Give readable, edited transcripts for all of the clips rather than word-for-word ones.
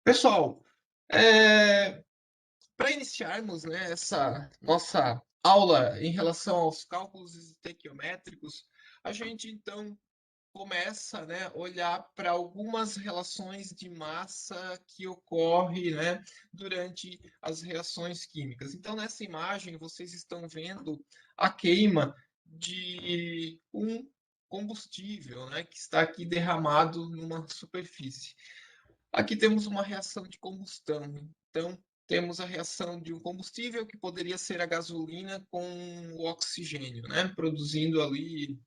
Pessoal, para iniciarmos, né, essa nossa aula em relação aos cálculos estequiométricos, a gente então começa, né, olhar para algumas relações de massa que ocorre, né, durante as reações químicas. Então, nessa imagem, vocês estão vendo a queima de um combustível, né, que está aqui derramado numa superfície. Aqui temos uma reação de combustão. Então, temos a reação de um combustível que poderia ser a gasolina com o oxigênio, né? Produzindo ali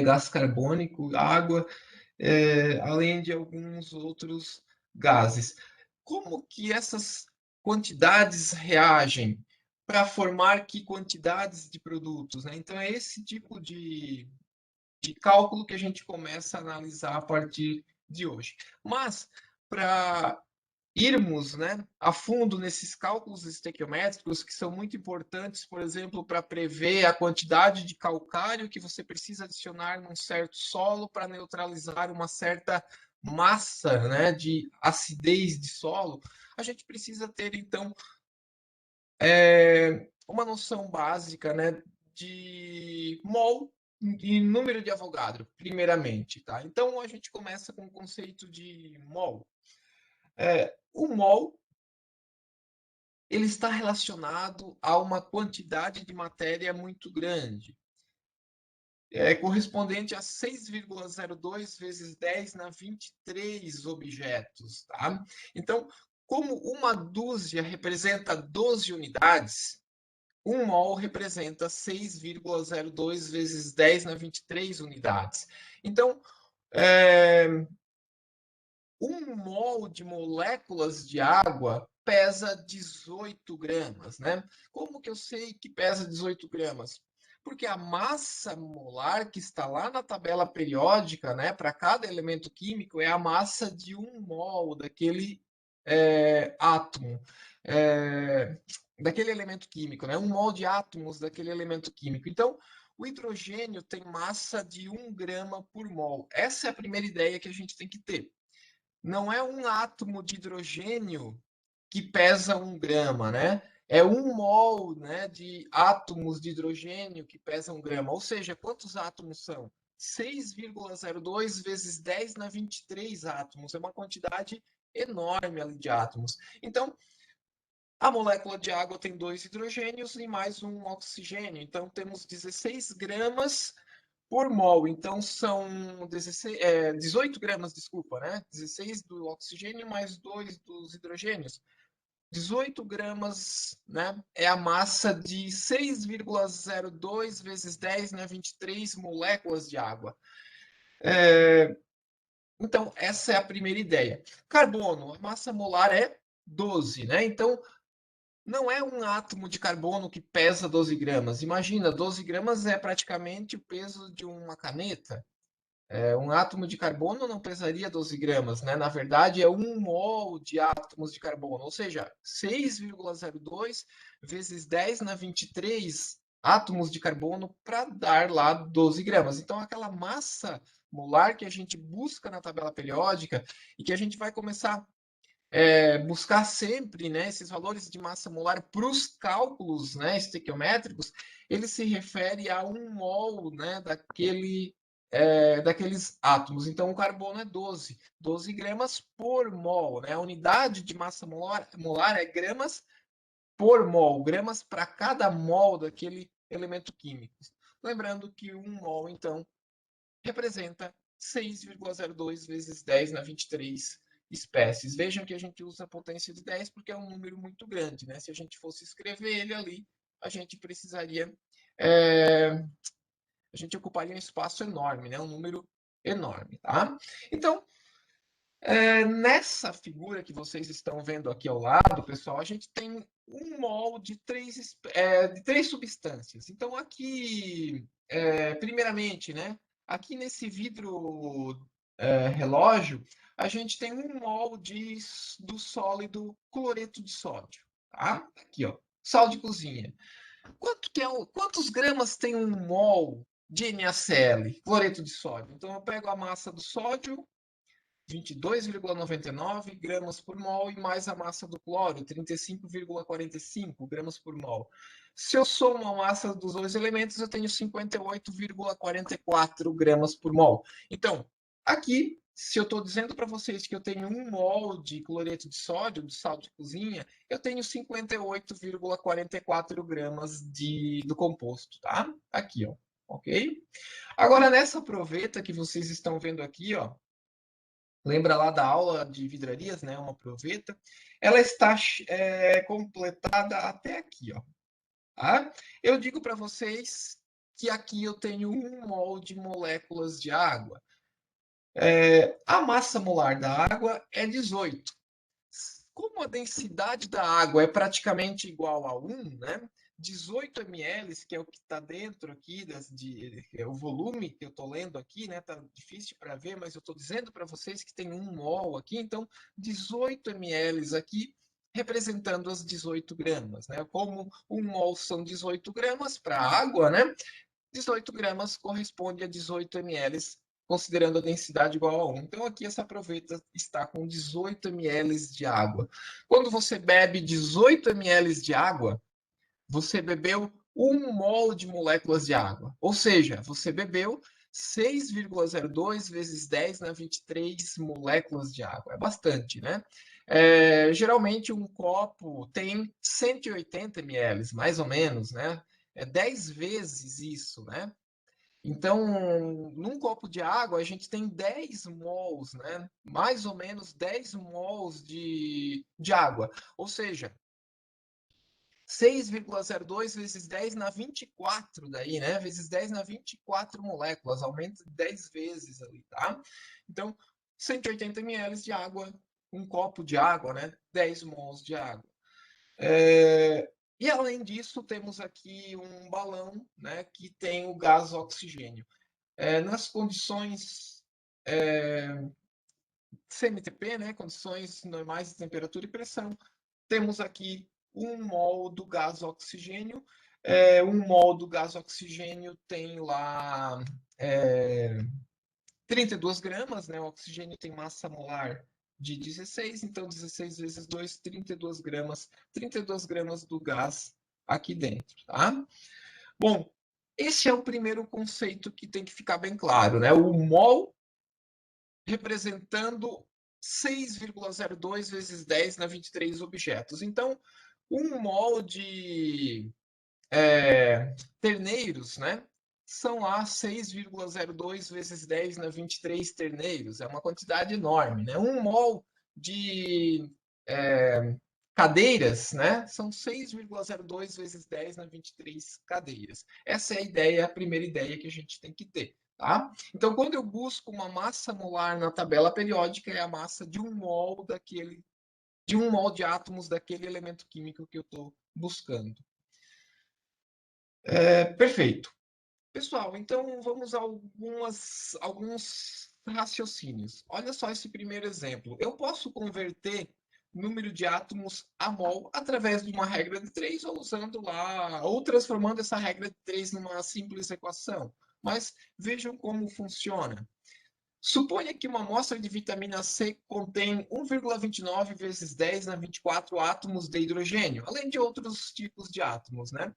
gás carbônico, água, além de alguns outros gases. Como que essas quantidades reagem para formar que quantidades de produtos, né? Então, é esse tipo de cálculo que a gente começa a analisar a partir de hoje. Mas, para irmos, né, a fundo nesses cálculos estequiométricos, que são muito importantes, por exemplo, para prever a quantidade de calcário que você precisa adicionar num certo solo para neutralizar uma certa massa, né, de acidez de solo, a gente precisa ter, então, uma noção básica, né, de mol e número de Avogadro, primeiramente, tá? Então, a gente começa com o conceito de mol. O mol ele está relacionado a uma quantidade de matéria muito grande, correspondente a 6,02 vezes 10 na 23 objetos. Tá? Então, como uma dúzia representa 12 unidades, um mol representa 6,02 vezes 10 na 23 unidades. Então, é, um mol de moléculas de água pesa 18 gramas, né? Como que eu sei que pesa 18 gramas? Porque a massa molar que está lá na tabela periódica, né, para cada elemento químico, é a massa de um mol daquele átomo, daquele elemento químico, né? Um mol de átomos daquele elemento químico. Então, o hidrogênio tem massa de 1 grama por mol. Essa é a primeira ideia que a gente tem que ter. Não é um átomo de hidrogênio que pesa 1 grama, né? É 1 mol, né, de átomos de hidrogênio que pesa 1 grama. Ou seja, quantos átomos são? 6,02 vezes 10 na 23 átomos. É uma quantidade enorme ali de átomos. Então, a molécula de água tem 2 hidrogênios e mais um oxigênio. Então, temos 16 gramas por mol. Então, são 18 gramas, desculpa, né? 16 do oxigênio mais 2 dos hidrogênios. 18 gramas, né? É a massa de 6,02 vezes 10 na 23 moléculas de água. Então, essa é a primeira ideia. Carbono, a massa molar é 12, né? Então, não é um átomo de carbono que pesa 12 gramas. Imagina, 12 gramas é praticamente o peso de uma caneta. Um átomo de carbono não pesaria 12 gramas, né? Na verdade, é 1 mol de átomos de carbono, ou seja, 6,02 vezes 10 na 23 átomos de carbono para dar lá 12 gramas. Então, aquela massa molar que a gente busca na tabela periódica e que a gente vai começar buscar sempre, né, esses valores de massa molar para os cálculos, né, estequiométricos, ele se refere a 1 mol, né, daqueles átomos. Então, o carbono é 12 gramas por mol, né? A unidade de massa molar é gramas por mol, gramas para cada mol daquele elemento químico. Lembrando que 1 mol, então, representa 6,02 vezes 10 na 23 espécies. Vejam que a gente usa a potência de 10 porque é um número muito grande, né? Se a gente fosse escrever ele ali, a gente precisaria. A gente ocuparia um espaço enorme, né? Um número enorme, tá? Então, nessa figura que vocês estão vendo aqui ao lado, pessoal, a gente tem um mol de três substâncias. Então, aqui, primeiramente, né? Aqui nesse vidro relógio, a gente tem 1 mol do sólido cloreto de sódio, tá? Aqui, ó, sal de cozinha. Quantos gramas tem 1 mol de NaCl, cloreto de sódio? Então, eu pego a massa do sódio, 22,99 gramas por mol, e mais a massa do cloro, 35,45 gramas por mol. Se eu somo a massa dos dois elementos, eu tenho 58,44 gramas por mol. Então, aqui, se eu estou dizendo para vocês que eu tenho 1 mol de cloreto de sódio, de sal de cozinha, eu tenho 58,44 gramas do composto, tá? Aqui, ó, ok? Agora, nessa proveta que vocês estão vendo aqui, ó, lembra lá da aula de vidrarias, né? Uma proveta. Ela está completada até aqui, ó. Tá? Eu digo para vocês que aqui eu tenho 1 mol de moléculas de água. A massa molar da água é 18. Como a densidade da água é praticamente igual a 1, né? 18 ml, que é o que está dentro aqui, o volume que eu estou lendo aqui, né? Tá difícil para ver, mas eu estou dizendo para vocês que tem 1 mol aqui, então 18 ml aqui, representando as 18 gramas, né? Como 1 mol são 18 gramas para a água, né? 18 gramas corresponde a 18 ml, considerando a densidade igual a 1. Então, aqui essa proveta está com 18 ml de água. Quando você bebe 18 ml de água, você bebeu 1 mol de moléculas de água. Ou seja, você bebeu 6,02 vezes 10 na 23 moléculas de água. É bastante, né? Geralmente um copo tem 180 ml, mais ou menos, né? É 10 vezes isso, né? Então, num copo de água, a gente tem 10 mols, né? Mais ou menos 10 mols de água. Ou seja, 6,02 vezes 10 na 24 daí, né? Vezes 10 na 24 moléculas, aumenta 10 vezes ali, tá? Então, 180 ml de água, um copo de água, né? 10 mols de água. E além disso, temos aqui um balão, né, que tem o gás oxigênio. Nas condições CMTP, né, condições normais de temperatura e pressão, temos aqui 1 mol do gás oxigênio. 1 mol do gás oxigênio tem lá 32 gramas, né? O oxigênio tem massa molar de 16, então 16 vezes 2, 32 gramas. 32 gramas do gás aqui dentro, tá? Bom, esse é o primeiro conceito que tem que ficar bem claro, né? O mol representando 6,02 vezes 10 na 23 objetos. Então, 1 mol de terneiros, né? São lá 6,02 vezes 10 na 23 terneiros. É uma quantidade enorme, né? 1 mol de cadeiras, né? São 6,02 vezes 10 na 23 cadeiras. Essa é a ideia, a primeira ideia que a gente tem que ter. Tá? Então, quando eu busco uma massa molar na tabela periódica, é a massa de 1 mol de 1 mol de átomos daquele elemento químico que eu estou buscando. Perfeito. Pessoal, então vamos a alguns raciocínios. Olha só esse primeiro exemplo. Eu posso converter número de átomos a mol através de uma regra de 3 ou usando lá, ou transformando essa regra de 3 numa simples equação. Mas vejam como funciona. Suponha que uma amostra de vitamina C contém 1,29 vezes 10 na 24 átomos de hidrogênio, além de outros tipos de átomos, né?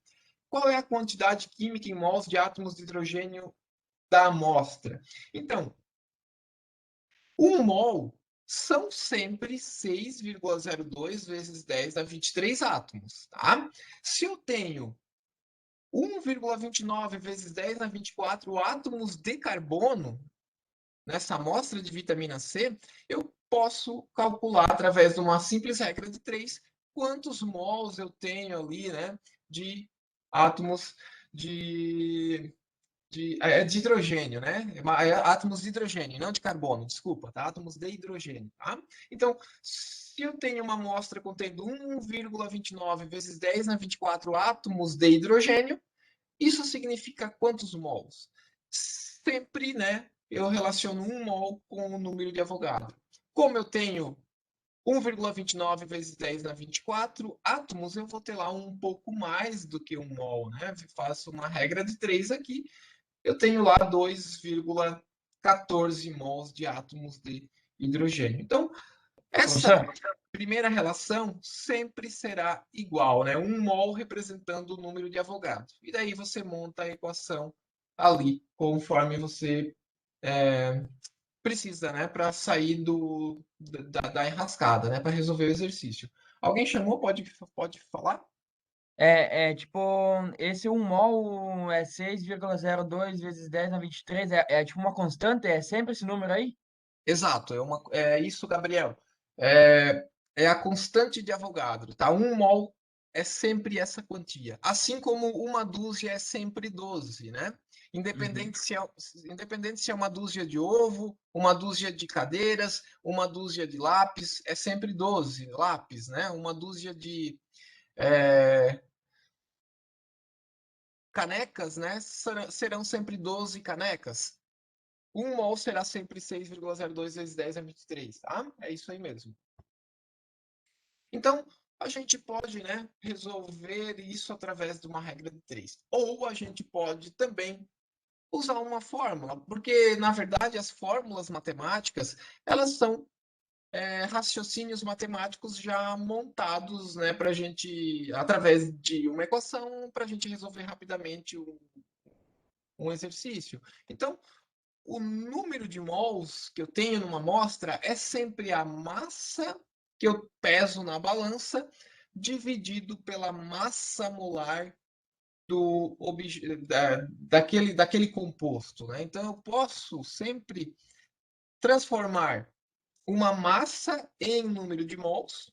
Qual é a quantidade química em mols de átomos de hidrogênio da amostra? Então, 1 mol são sempre 6,02 vezes 10 a 23 átomos, tá? Se eu tenho 1,29 vezes 10 a 24 átomos de carbono nessa amostra de vitamina C, eu posso calcular através de uma simples regra de 3 quantos mols eu tenho ali, né, de átomos de hidrogênio, né? Átomos de hidrogênio, não de carbono, desculpa, tá? Átomos de hidrogênio, tá? Então, se eu tenho uma amostra contendo 1,29 vezes 10 na 24 átomos de hidrogênio, isso significa quantos mols? Sempre, né? Eu relaciono 1 mol com o número de Avogadro. Como eu tenho 1,29 vezes 10 na 24 átomos, eu vou ter lá um pouco mais do que 1 mol, né? Faço uma regra de 3 aqui, eu tenho lá 2,14 mols de átomos de hidrogênio. Então, essa Professor, primeira relação sempre será igual, né? 1 mol representando o número de Avogadro. E daí você monta a equação ali, conforme você precisa, né? Para sair da enrascada, né? Para resolver o exercício. Alguém chamou? Pode falar? tipo, esse 1 mol é 6,02 vezes 10 na 23, é tipo uma constante, é sempre esse número aí? Exato, é isso, Gabriel. É a constante de Avogadro, tá? 1 mol é sempre essa quantia. Assim como uma dúzia é sempre 12, né? Uhum. Independente se é uma dúzia de ovo, uma dúzia de cadeiras, uma dúzia de lápis, é sempre 12 lápis, né? Uma dúzia de canecas, né? Serão sempre 12 canecas. 1 mol será sempre 6,02 vezes 10 a 23, tá? É isso aí mesmo. Então, a gente pode, né, resolver isso através de uma regra de três. Ou a gente pode também usar uma fórmula, porque, na verdade, as fórmulas matemáticas, elas são raciocínios matemáticos já montados, né, para a gente, através de uma equação, para a gente resolver rapidamente um exercício. Então, o número de mols que eu tenho numa amostra é sempre a massa que eu peso na balança dividido pela massa molar daquele composto, né? Então eu posso sempre transformar uma massa em número de mols,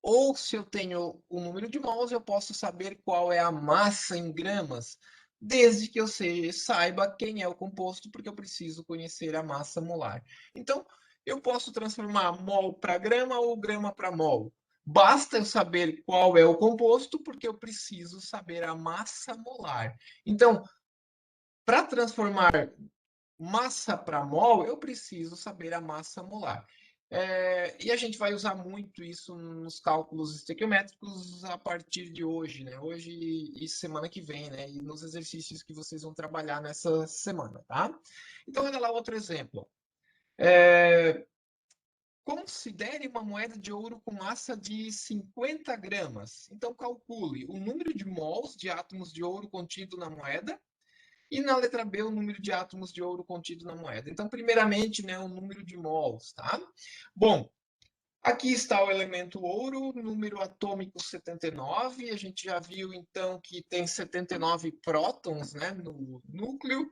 ou se eu tenho o número de mols, eu posso saber qual é a massa em gramas, desde que eu saiba quem é o composto, porque eu preciso conhecer a massa molar. Então, eu posso transformar mol para grama ou grama para mol. Basta eu saber qual é o composto, porque eu preciso saber a massa molar. Então, para transformar massa para mol, eu preciso saber a massa molar. E a gente vai usar muito isso nos cálculos estequiométricos a partir de hoje, né? Hoje e semana que vem, né? E nos exercícios que vocês vão trabalhar nessa semana, tá? Então, olha lá outro exemplo. Considere uma moeda de ouro com massa de 50 gramas. Então, calcule o número de mols de átomos de ouro contido na moeda e na letra B, o número de átomos de ouro contido na moeda. Então, primeiramente, né, o número de mols, tá? Bom, aqui está o elemento ouro, número atômico 79. A gente já viu, então, que tem 79 prótons, né, no núcleo,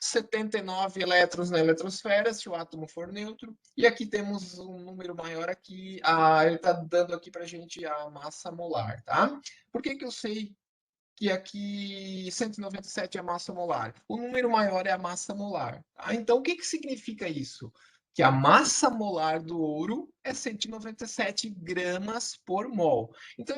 79 elétrons na eletrosfera, se o átomo for neutro. E aqui temos um número maior aqui. Ele está dando aqui para a gente a massa molar, tá? Por que eu sei que aqui 197 é a massa molar? O número maior é a massa molar. Tá? Então, o que significa isso? Que a massa molar do ouro é 197 gramas por mol. Então,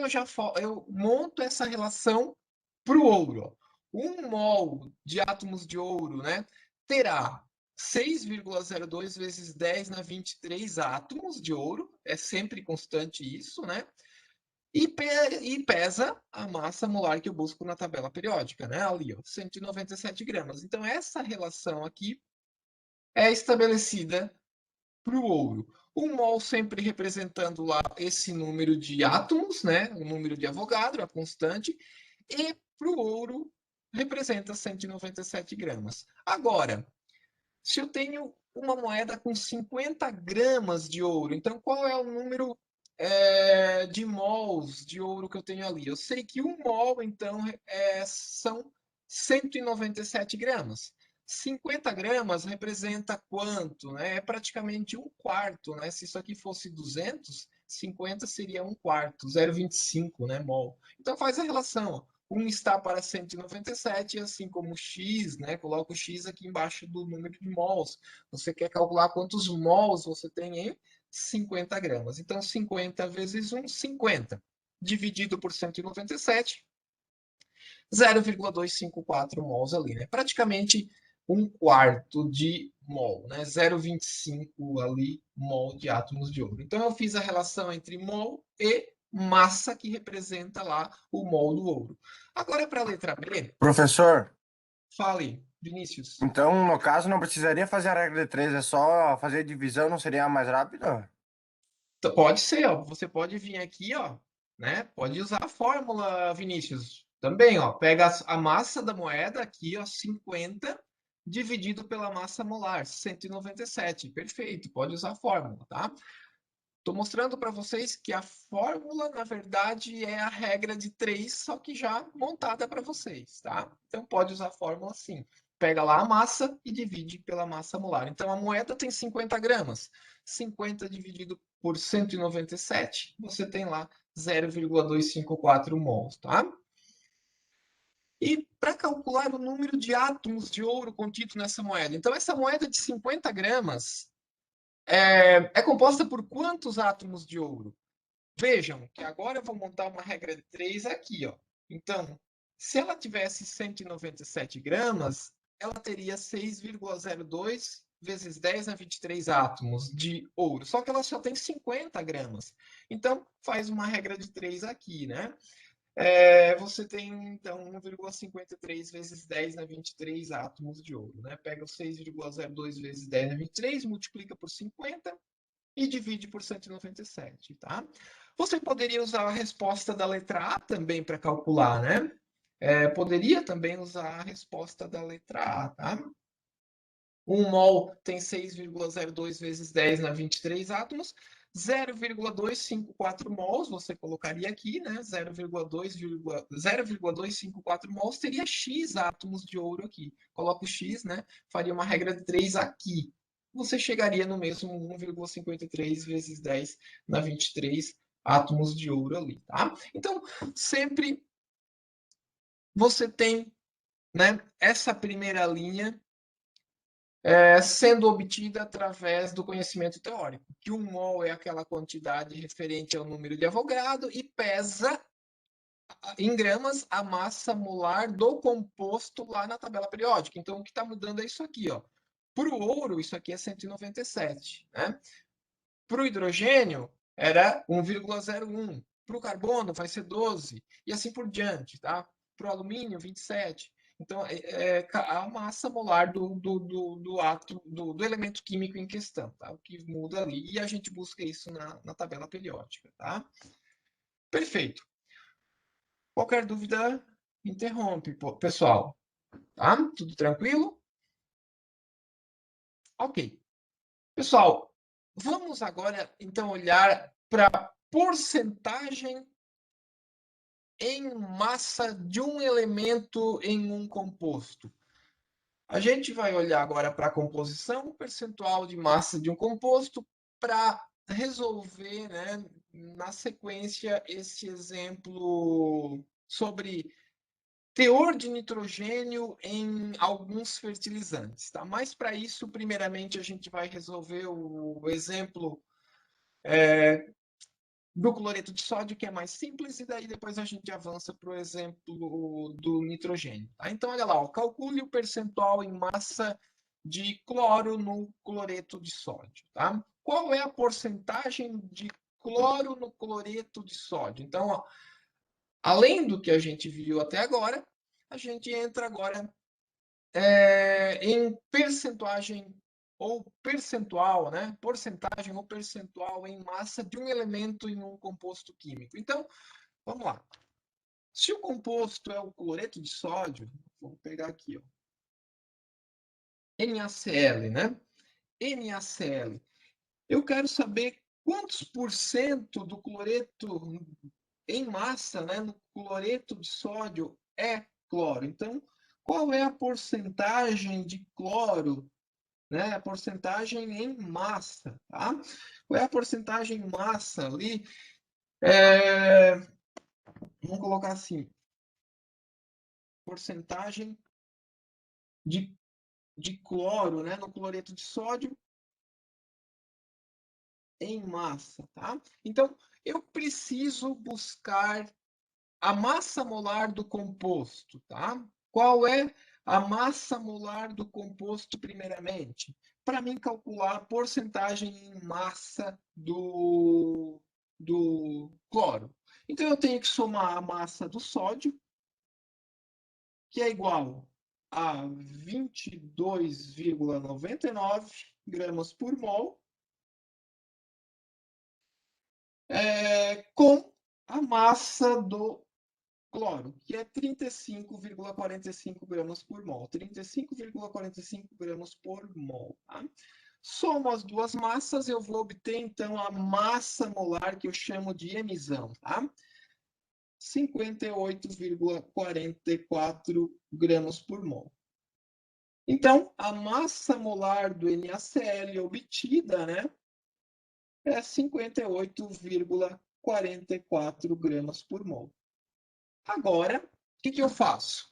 eu monto essa relação para o ouro. 1 mol de átomos de ouro, né, terá 6,02 vezes 10 na 23 átomos de ouro. É sempre constante isso, né? E pesa a massa molar que eu busco na tabela periódica, né? Ali, ó, 197 gramas. Então, essa relação aqui é estabelecida para o ouro. O mol sempre representando lá esse número de átomos, né? O número de Avogadro, a constante, e para o ouro representa 197 gramas. Agora, se eu tenho uma moeda com 50 gramas de ouro, então qual é o número de mols de ouro que eu tenho ali? Eu sei que 1 mol, então, são 197 gramas. 50 gramas representa quanto? Né? É praticamente um quarto. Né? Se isso aqui fosse 200, 50 seria um quarto, 0,25, né, mol. Então faz a relação. 1 está para 197, assim como x, né? Coloca o x aqui embaixo do número de mols. Você quer calcular quantos mols você tem em 50 gramas. Então, 50 vezes 1, 50. Dividido por 197, 0,254 mols ali, né? Praticamente um quarto de mol, né? 0,25 ali mol de átomos de ouro. Então eu fiz a relação entre mol e massa que representa lá o mol do ouro. Agora para a letra B, Professor, fale. Vinícius? Então, no caso, não precisaria fazer a regra de três, é só fazer a divisão, não seria mais rápido? Pode ser, ó. Você pode vir aqui, ó, né? Pode usar a fórmula, Vinícius. Também, ó. Pega a massa da moeda aqui, ó, 50 dividido pela massa molar, 197. Perfeito, pode usar a fórmula, tá? Estou mostrando para vocês que a fórmula, na verdade, é a regra de 3, só que já montada para vocês, tá? Então, pode usar a fórmula sim. Pega lá a massa e divide pela massa molar. Então, a moeda tem 50 gramas. 50 dividido por 197, você tem lá 0,254 mols, tá? E para calcular o número de átomos de ouro contido nessa moeda. Então, essa moeda de 50 gramas é composta por quantos átomos de ouro? Vejam que agora eu vou montar uma regra de 3 aqui, ó. Então, se ela tivesse 197 gramas, ela teria 6,02 vezes 10 a 23 átomos de ouro. Só que ela só tem 50 gramas. Então, faz uma regra de 3 aqui, né? Você tem, então, 1,53 vezes 10 a 23 átomos de ouro, né? Pega o 6,02 vezes 10 a 23, multiplica por 50 e divide por 197, tá? Você poderia usar a resposta da letra A também para calcular, né? Poderia também usar a resposta da letra A, tá? 1 mol tem 6,02 vezes 10 na 23 átomos. 0,254 mols, você colocaria aqui, né? 0,254 mols teria X átomos de ouro aqui. Coloca o X, né? Faria uma regra de 3 aqui. Você chegaria no mesmo 1,53 vezes 10 na 23 átomos de ouro ali, tá? Então, sempre você tem, né, essa primeira linha sendo obtida através do conhecimento teórico, que 1 mol é aquela quantidade referente ao número de Avogadro e pesa em gramas a massa molar do composto lá na tabela periódica. Então, o que está mudando é isso aqui, ó. Para o ouro, isso aqui é 197, né? Para o hidrogênio, era 1,01. Para o carbono, vai ser 12. E assim por diante, tá? Para o alumínio, 27. Então, a massa molar do elemento químico em questão, tá? O que muda ali. E a gente busca isso na tabela periódica, tá? Perfeito. Qualquer dúvida, interrompe, pessoal. Tá? Tudo tranquilo? Ok. Pessoal, vamos agora, então, olhar para a porcentagem em massa de um elemento em um composto. A gente vai olhar agora para a composição percentual de massa de um composto para resolver, né, na sequência, esse exemplo sobre teor de nitrogênio em alguns fertilizantes. Tá? Mas para isso, primeiramente, a gente vai resolver o exemplo do cloreto de sódio, que é mais simples, e daí depois a gente avança para o exemplo do nitrogênio. Tá? Então, olha lá, ó, calcule o percentual em massa de cloro no cloreto de sódio. Tá? Qual é a porcentagem de cloro no cloreto de sódio? Então, ó, além do que a gente viu até agora, a gente entra agora em percentuagem ou percentual, né? Porcentagem ou percentual em massa de um elemento em um composto químico. Então, vamos lá. Se o composto é o cloreto de sódio, vamos pegar aqui, ó, NaCl, né? NaCl. Eu quero saber quantos por cento do cloreto em massa, né, no cloreto de sódio é cloro. Então, qual é a porcentagem de cloro, né, a porcentagem em massa, tá? Qual é a porcentagem em massa ali? Vamos colocar assim, porcentagem de, de cloro, né, no cloreto de sódio em massa, tá? Então, eu preciso buscar a massa molar do composto, tá? Qual é a massa molar do composto, primeiramente? Para mim calcular a porcentagem em massa do cloro. Então, eu tenho que somar a massa do sódio, que é igual a 22,99 gramas por mol, com a massa do cloro, que é 35,45 gramas por mol. 35,45 gramas por mol. Tá? Somo as duas massas, eu vou obter, então, a massa molar, que eu chamo de emissão. Tá? 58,44 gramas por mol. Então, a massa molar do NaCl obtida, né, é 58,44 gramas por mol. Agora, o que eu faço?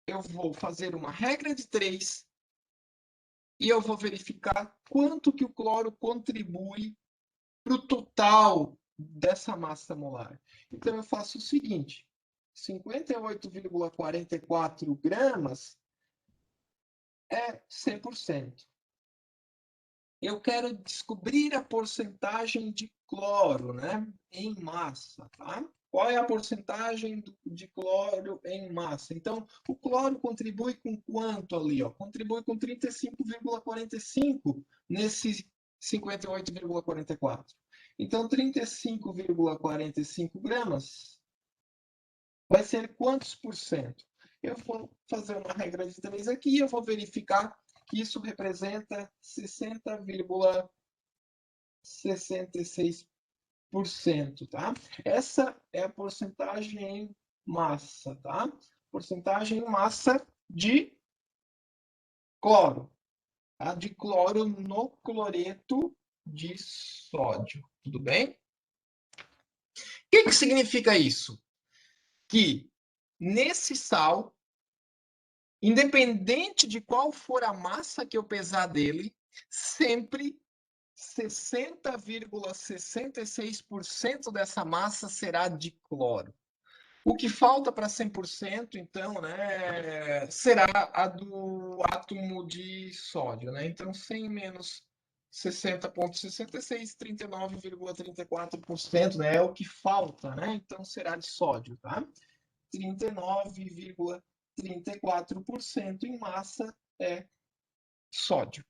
Eu vou fazer uma regra de 3 e eu vou verificar quanto que o cloro contribui para o total dessa massa molar. Então, eu faço o seguinte, 58,44 gramas é 100%. Eu quero descobrir a porcentagem de cloro, né, em massa, tá? Qual é a porcentagem de cloro em massa? Então, o cloro contribui com quanto ali? Ó? Contribui com 35,45 nesse 58,44. Então, 35,45 gramas vai ser quantos por cento? Eu vou fazer uma regra de 3 aqui e eu vou verificar que isso representa 60,66%, tá? Essa é a porcentagem em massa, tá? Porcentagem em massa de cloro, tá? De cloro no cloreto de sódio, tudo bem? O que significa isso? Que nesse sal, independente de qual for a massa que eu pesar dele, sempre 60,66% dessa massa será de cloro. O que falta para 100%, então, né, será a do átomo de sódio. Né? Então, 100 menos 60,66, 39,34%, né, é o que falta. Né? Então, será de sódio. Tá? 39,34% em massa é sódio.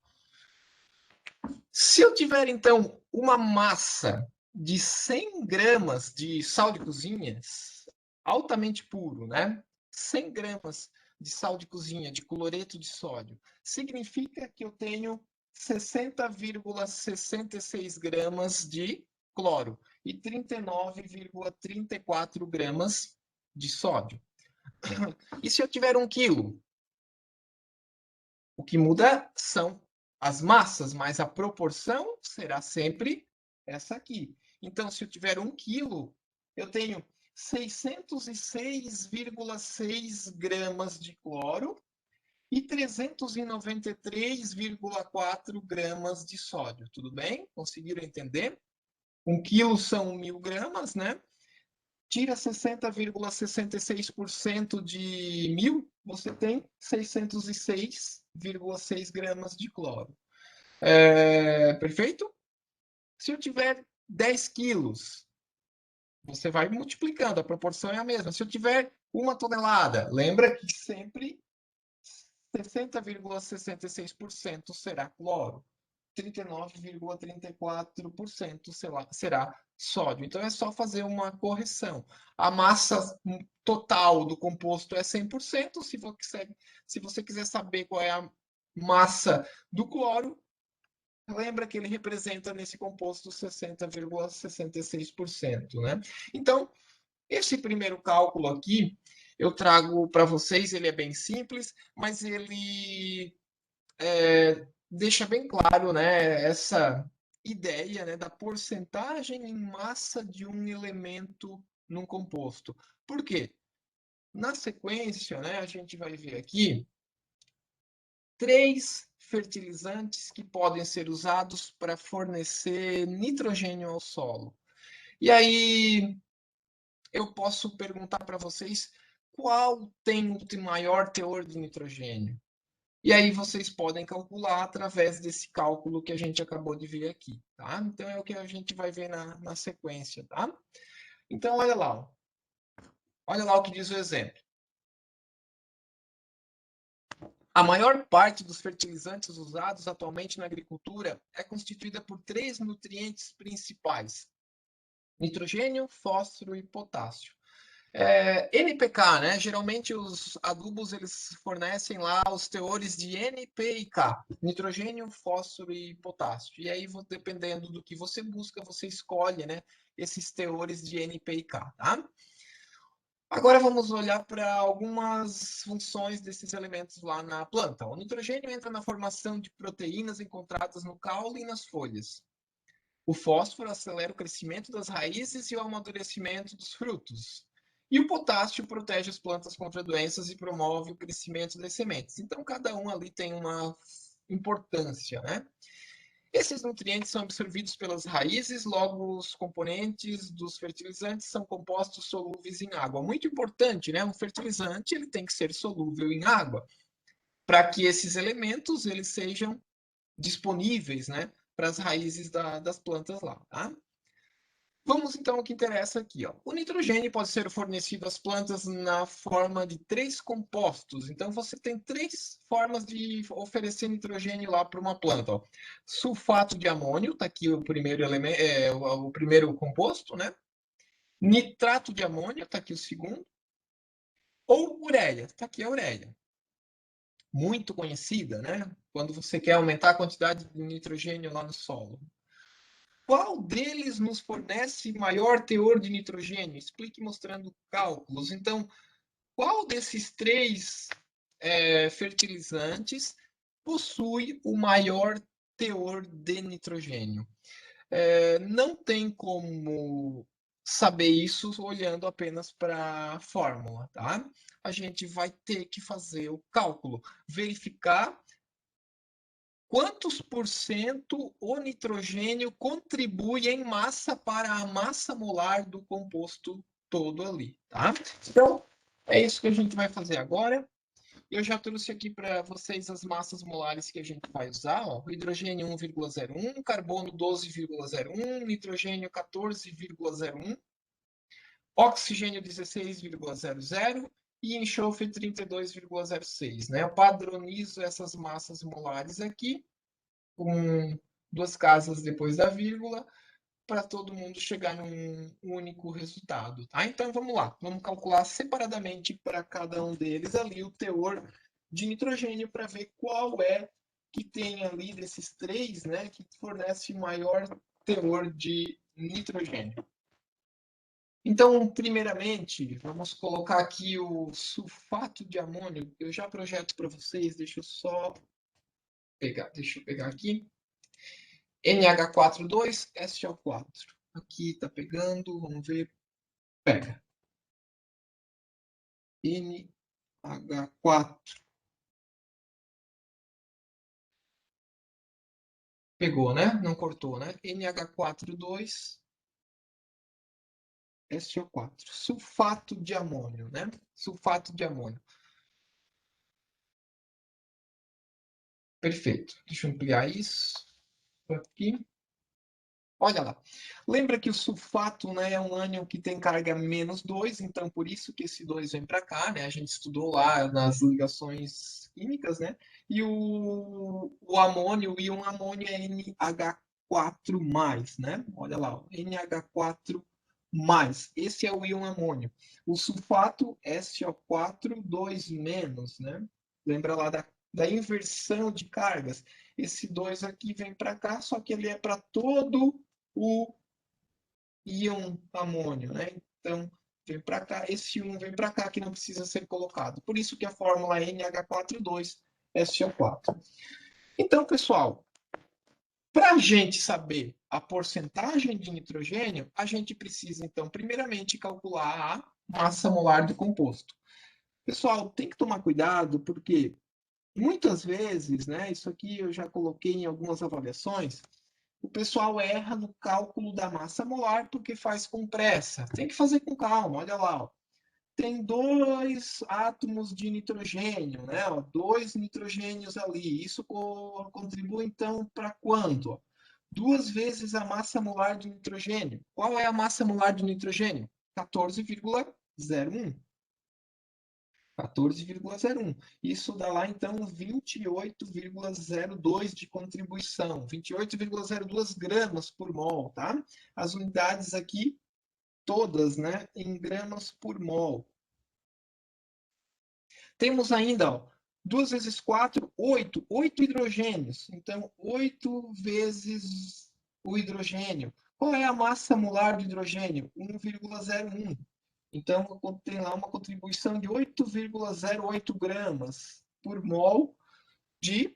Se eu tiver, então, uma massa de 100 gramas de sal de cozinha, altamente puro, né? 100 gramas de sal de cozinha, de cloreto de sódio, significa que eu tenho 60,66 gramas de cloro e 39,34 gramas de sódio. E se eu tiver 1 quilo? O que muda são as massas, mas a proporção será sempre essa aqui. Então, se eu tiver 1 quilo, eu tenho 606,6 gramas de cloro e 393,4 gramas de sódio. Tudo bem? Conseguiram entender? 1 quilo são 1.000 gramas, né? Tira 60,66% de 1.000, você tem 606,6 gramas de cloro. Perfeito? Se eu tiver 10 quilos, você vai multiplicando, a proporção é a mesma. Se eu tiver 1 tonelada, lembra que sempre 60,66% será cloro. 39,34% será sódio. Então, é só fazer uma correção. A massa total do composto é 100%. Se você quiser saber qual é a massa do cloro, lembra que ele representa nesse composto 60,66%. Né? Então, esse primeiro cálculo aqui, eu trago para vocês, ele é bem simples, mas ele deixa bem claro, né, essa ideia, né, da porcentagem em massa de um elemento num composto. Por quê? Na sequência, né, a gente vai ver aqui 3 fertilizantes que podem ser usados para fornecer nitrogênio ao solo. E aí eu posso perguntar para vocês qual tem o maior teor de nitrogênio. E aí vocês podem calcular através desse cálculo que a gente acabou de ver aqui, tá? Então é o que a gente vai ver na sequência, tá? Então olha lá, ó. Olha lá o que diz o exemplo. A maior parte dos fertilizantes usados atualmente na agricultura é constituída por 3 nutrientes principais: nitrogênio, fósforo e potássio. NPK, né? Geralmente os adubos eles fornecem lá os teores de N, P e K, nitrogênio, fósforo e potássio. E aí, dependendo do que você busca, você escolhe, né, esses teores de N, P e K, tá? Agora vamos olhar para algumas funções desses elementos lá na planta. O nitrogênio entra na formação de proteínas encontradas no caule e nas folhas. O fósforo acelera o crescimento das raízes e o amadurecimento dos frutos. E o potássio protege as plantas contra doenças e promove o crescimento das sementes. Então, cada um ali tem uma importância, né? Esses nutrientes são absorvidos pelas raízes, logo os componentes dos fertilizantes são compostos solúveis em água. Muito importante, né? Um fertilizante ele tem que ser solúvel em água para que esses elementos eles sejam disponíveis, né, para as raízes das plantas lá, tá? Vamos então ao que interessa aqui, ó. O nitrogênio pode ser fornecido às plantas na forma de 3 compostos. Então você tem 3 formas de oferecer nitrogênio lá para uma planta, ó. Sulfato de amônio, tá aqui o primeiro elemento, o primeiro composto, né? Nitrato de amônio, tá aqui o segundo. Ou ureia, tá aqui a ureia. Muito conhecida, né? Quando você quer aumentar a quantidade de nitrogênio lá no solo. Qual deles nos fornece maior teor de nitrogênio? Explique mostrando cálculos. Então, qual desses 3 fertilizantes possui o maior teor de nitrogênio? Não tem como saber isso olhando apenas para a fórmula, tá? A gente vai ter que fazer o cálculo, verificar quantos por cento o nitrogênio contribui em massa para a massa molar do composto todo ali, tá? Então, é isso que a gente vai fazer agora. Eu já trouxe aqui para vocês as massas molares que a gente vai usar, ó. Hidrogênio 1,01, carbono 12,01, nitrogênio 14,01, oxigênio 16,00 e enxofre 32,06, né? Eu padronizo essas massas molares aqui com 2 casas depois da vírgula, para todo mundo chegar num único resultado, tá? Então vamos lá, vamos calcular separadamente para cada um deles ali o teor de nitrogênio para ver qual é que tem ali desses 3, né, que fornece maior teor de nitrogênio. Então, primeiramente, vamos colocar aqui o sulfato de amônio. Eu já projeto para vocês, deixa eu pegar aqui. NH42, SO4. Aqui tá pegando, vamos ver. Pega. NH4. Pegou, né? Não cortou, né? NH42, SO4. Sulfato de amônio, né? Sulfato de amônio. Perfeito. Deixa eu ampliar isso aqui. Olha lá. Lembra que o sulfato, né, é um ânion que tem carga -2, então por isso que esse 2 vem para cá, né? A gente estudou lá nas ligações químicas, né? E o amônio, o íon amônio é NH4+, né? Olha lá, NH4+. Esse é o íon amônio. O sulfato, SO4, 2-, né? Lembra lá da inversão de cargas. Esse 2 aqui vem para cá, só que ele é para todo o íon amônio, né? Então, vem para cá, esse 1 vem para cá, que não precisa ser colocado. Por isso que a fórmula é NH42SO4. Então, pessoal, para a gente saber a porcentagem de nitrogênio, a gente precisa, então, primeiramente, calcular a massa molar do composto. Pessoal, tem que tomar cuidado, porque muitas vezes, né, isso aqui eu já coloquei em algumas avaliações, o pessoal erra no cálculo da massa molar porque faz com pressa. Tem que fazer com calma, olha lá. Ó. Tem 2 átomos de nitrogênio, né? Ó, 2 nitrogênios ali. Isso contribui, então, para quanto? 2 vezes a massa molar de nitrogênio. Qual é a massa molar de nitrogênio? 14,01. 14,01. Isso dá lá, então, 28,02 de contribuição. 28,02 gramas por mol, tá? As unidades aqui, todas, né, em gramas por mol. Temos ainda, ó, 2 vezes 4, 8. 8 hidrogênios. Então, 8 vezes o hidrogênio. Qual é a massa molar do hidrogênio? 1,01. Então, tem lá uma contribuição de 8,08 gramas por mol de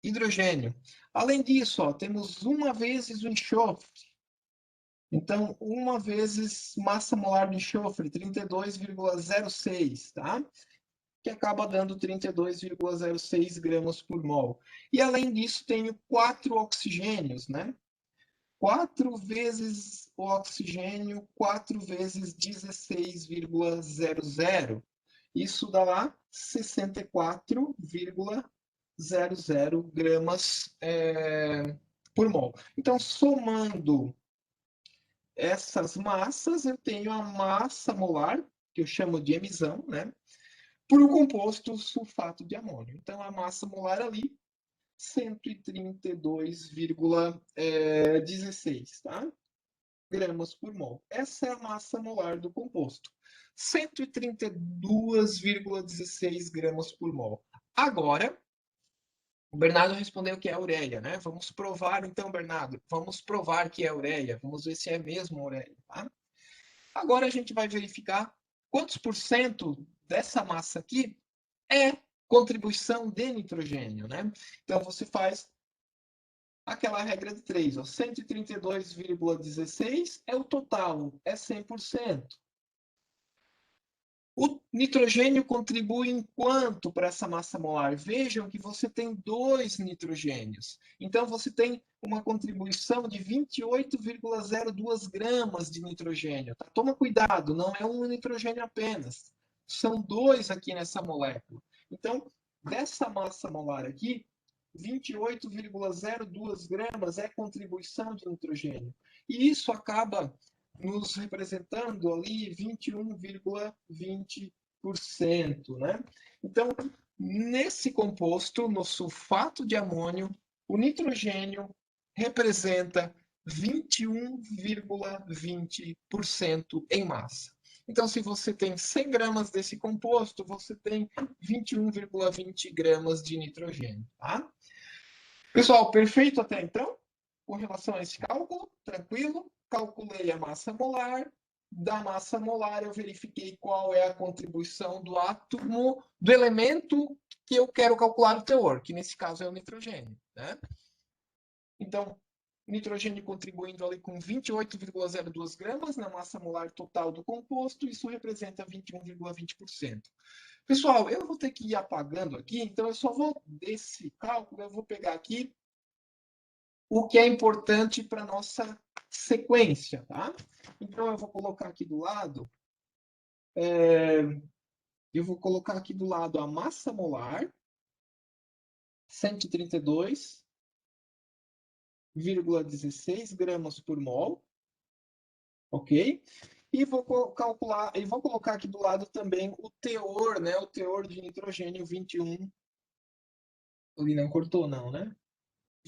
hidrogênio. Além disso, ó, temos 1 vezes o enxofre. Então, 1 vezes massa molar de enxofre, 32,06, tá? Que acaba dando 32,06 gramas por mol. E, além disso, tenho 4 oxigênios, né? 4 vezes o oxigênio, 4 vezes 16,00. Isso dá lá 64,00 gramas por mol. Então, somando essas massas, eu tenho a massa molar, que eu chamo de emissão, né? Por um composto sulfato de amônio. Então, a massa molar ali, 132,16, tá? Gramas por mol. Essa é a massa molar do composto. 132,16 gramas por mol. Agora, o Bernardo respondeu que é a ureia, né? Vamos provar, então, Bernardo. Vamos provar que é a ureia. Vamos ver se é mesmo a ureia, tá? Agora a gente vai verificar quantos por cento dessa massa aqui é contribuição de nitrogênio, né? Então, você faz aquela regra de 3, 132,16 é o total, é 100%. O nitrogênio contribui em quanto para essa massa molar? Vejam que você tem 2 nitrogênios. Então, você tem uma contribuição de 28,02 gramas de nitrogênio. Tá? Toma cuidado, não é um nitrogênio apenas. São 2 aqui nessa molécula. Então, dessa massa molar aqui, 28,02 gramas é contribuição de nitrogênio. E isso acaba nos representando ali 21,20%, né? Então, nesse composto, no sulfato de amônio, o nitrogênio representa 21,20% em massa. Então, se você tem 100 gramas desse composto, você tem 21,20 gramas de nitrogênio, tá? Pessoal, perfeito até então? Com relação a esse cálculo, tranquilo? Calculei a massa molar. Da massa molar, eu verifiquei qual é a contribuição do átomo, do elemento que eu quero calcular o teor, que nesse caso é o nitrogênio, né? Então, nitrogênio contribuindo ali com 28,02 gramas na massa molar total do composto, isso representa 21,20%. Pessoal, eu vou ter que ir apagando aqui, então eu só vou, desse cálculo, eu vou pegar aqui o que é importante para a nossa sequência, tá? Então, eu vou colocar aqui do lado, a massa molar, 132,16 gramas por mol, ok? E vou calcular, e vou colocar aqui do lado também o teor, né? O teor de nitrogênio 21. Ele não cortou, não, né?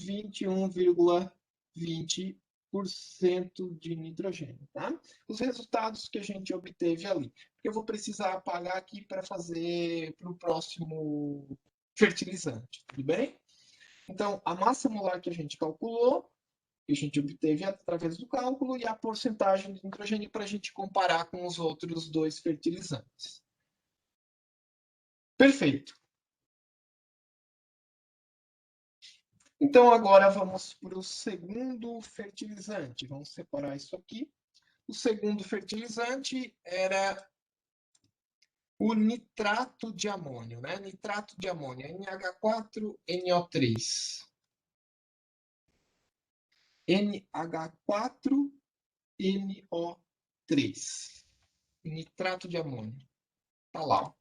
21,20% de nitrogênio, tá? Os resultados que a gente obteve ali. Eu vou precisar apagar aqui para fazer para o próximo fertilizante, tudo bem? Então, a massa molar que a gente calculou, que a gente obteve através do cálculo, e a porcentagem de nitrogênio para a gente comparar com os outros 2 fertilizantes. Perfeito. Então, agora vamos para o segundo fertilizante. Vamos separar isso aqui. O segundo fertilizante era o nitrato de amônio, né? Nitrato de amônio, NH4NO3. NH4NO3. Nitrato de amônio. Tá lá.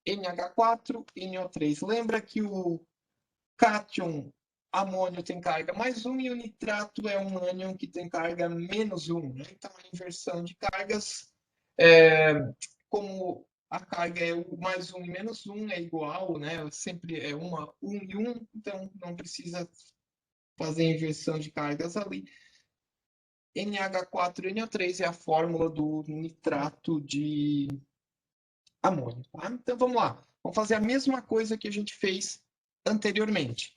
NH4NO3. Lembra que o cátion amônio tem carga mais 1 e o nitrato é um ânion que tem carga menos 1. Né? Então, a inversão de cargas, como a carga é o mais 1 e menos 1 é igual, né? Sempre é 1 e 1, então não precisa fazer inversão de cargas ali. NH4NO3 é a fórmula do nitrato de amônio. Tá? Então vamos lá. Vamos fazer a mesma coisa que a gente fez anteriormente.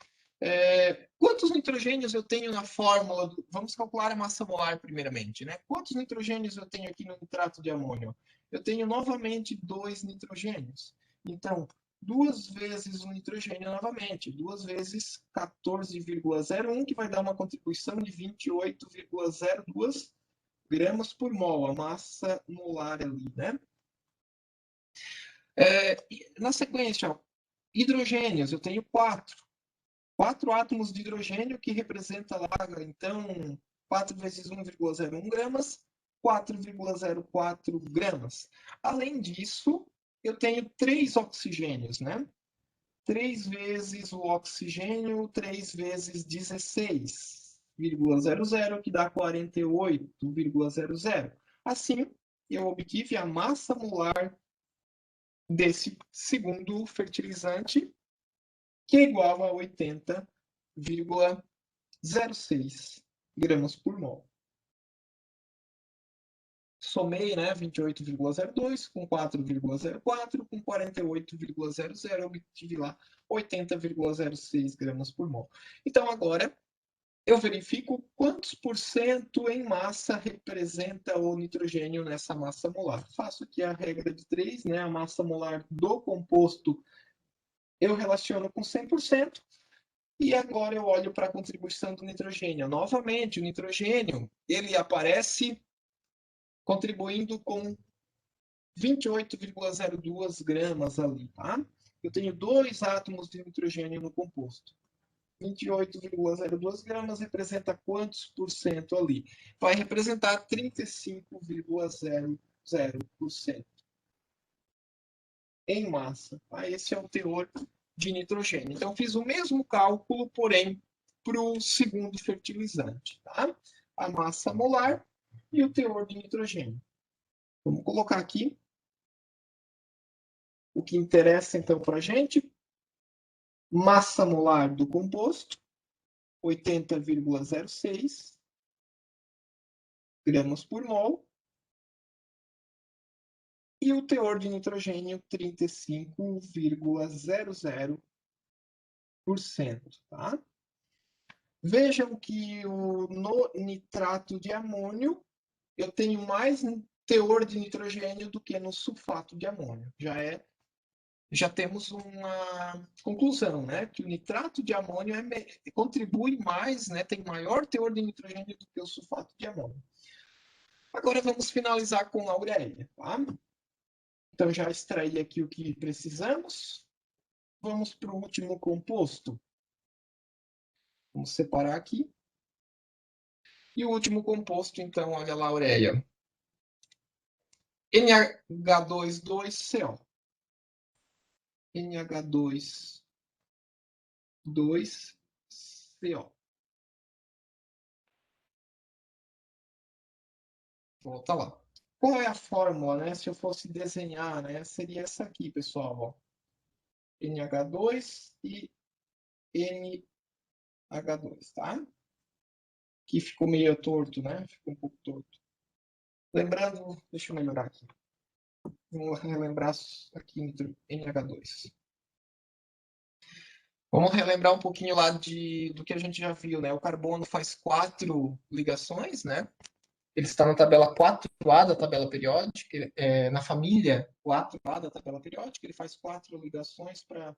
Quantos nitrogênios eu tenho na fórmula do... Vamos calcular a massa molar primeiramente, né? Quantos nitrogênios eu tenho aqui no nitrato de amônio? Eu tenho novamente 2 nitrogênios. Então, 2 vezes o nitrogênio novamente, 2 vezes 14,01, que vai dar uma contribuição de 28,02 gramas por mol, a massa molar ali, né? Na sequência, ó, hidrogênios, eu tenho 4. 4 átomos de hidrogênio, que representa lá, então, 4 vezes 1,01 gramas, 4,04 gramas. Além disso, eu tenho 3 oxigênios, né? 3 vezes o oxigênio, 3 vezes 16,00, que dá 48,00. Assim, eu obtive a massa molar desse segundo fertilizante, que é igual a 80,06 gramas por mol. Somei, né, 28,02 com 4,04 com 48,00, obtive lá 80,06 gramas por mol. Então, agora, eu verifico quantos por cento em massa representa o nitrogênio nessa massa molar. Faço aqui a regra de 3, né, a massa molar do composto eu relaciono com 100%. E agora eu olho para a contribuição do nitrogênio. Novamente, o nitrogênio ele aparece contribuindo com 28,02 gramas ali, tá? Eu tenho 2 átomos de nitrogênio no composto. 28,02 gramas representa quantos por cento ali? Vai representar 35,00% em massa. Tá? Esse é o teor de nitrogênio. Então, fiz o mesmo cálculo, porém, para o segundo fertilizante. Tá? A massa molar e o teor de nitrogênio. Vamos colocar aqui o que interessa, então, para a gente. Massa molar do composto, 80,06 gramas por mol. E o teor de nitrogênio, 35,00%. Tá? Vejam que no nitrato de amônio, eu tenho mais teor de nitrogênio do que no sulfato de amônio. Já temos uma conclusão, né? Que o nitrato de amônio contribui mais, né? Tem maior teor de nitrogênio do que o sulfato de amônio. Agora vamos finalizar com a ureia, tá? Então já extraí aqui o que precisamos. Vamos para o último composto. Vamos separar aqui. E o último composto, então, olha lá a ureia. NH2,2CO. NH2,2CO. Volta lá. Qual é a fórmula, né? Se eu fosse desenhar, né? Seria essa aqui, pessoal. Ó. NH2 e NH2, tá? Aqui ficou meio torto, né? Ficou um pouco torto. Lembrando, deixa eu melhorar aqui. Vamos relembrar aqui NH2. Vamos relembrar um pouquinho lá do que a gente já viu, né? O carbono faz 4 ligações, né? Ele está na tabela 4A da tabela periódica, na família 4A da tabela periódica, ele faz 4 ligações para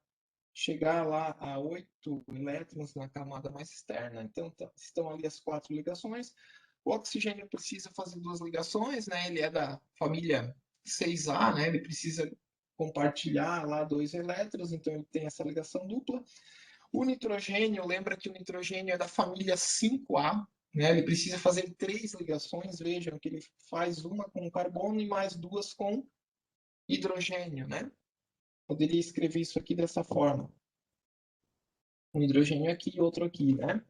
chegar lá a 8 elétrons na camada mais externa, então estão ali as 4 ligações. O oxigênio precisa fazer 2 ligações, né? Ele é da família 6A, né? Ele precisa compartilhar lá 2 elétrons, então ele tem essa ligação dupla. O nitrogênio, lembra que o nitrogênio é da família 5A, né? Ele precisa fazer 3 ligações, vejam que ele faz uma com carbono e mais 2 com hidrogênio, né? Poderia escrever isso aqui dessa forma. Um hidrogênio aqui e outro aqui, né?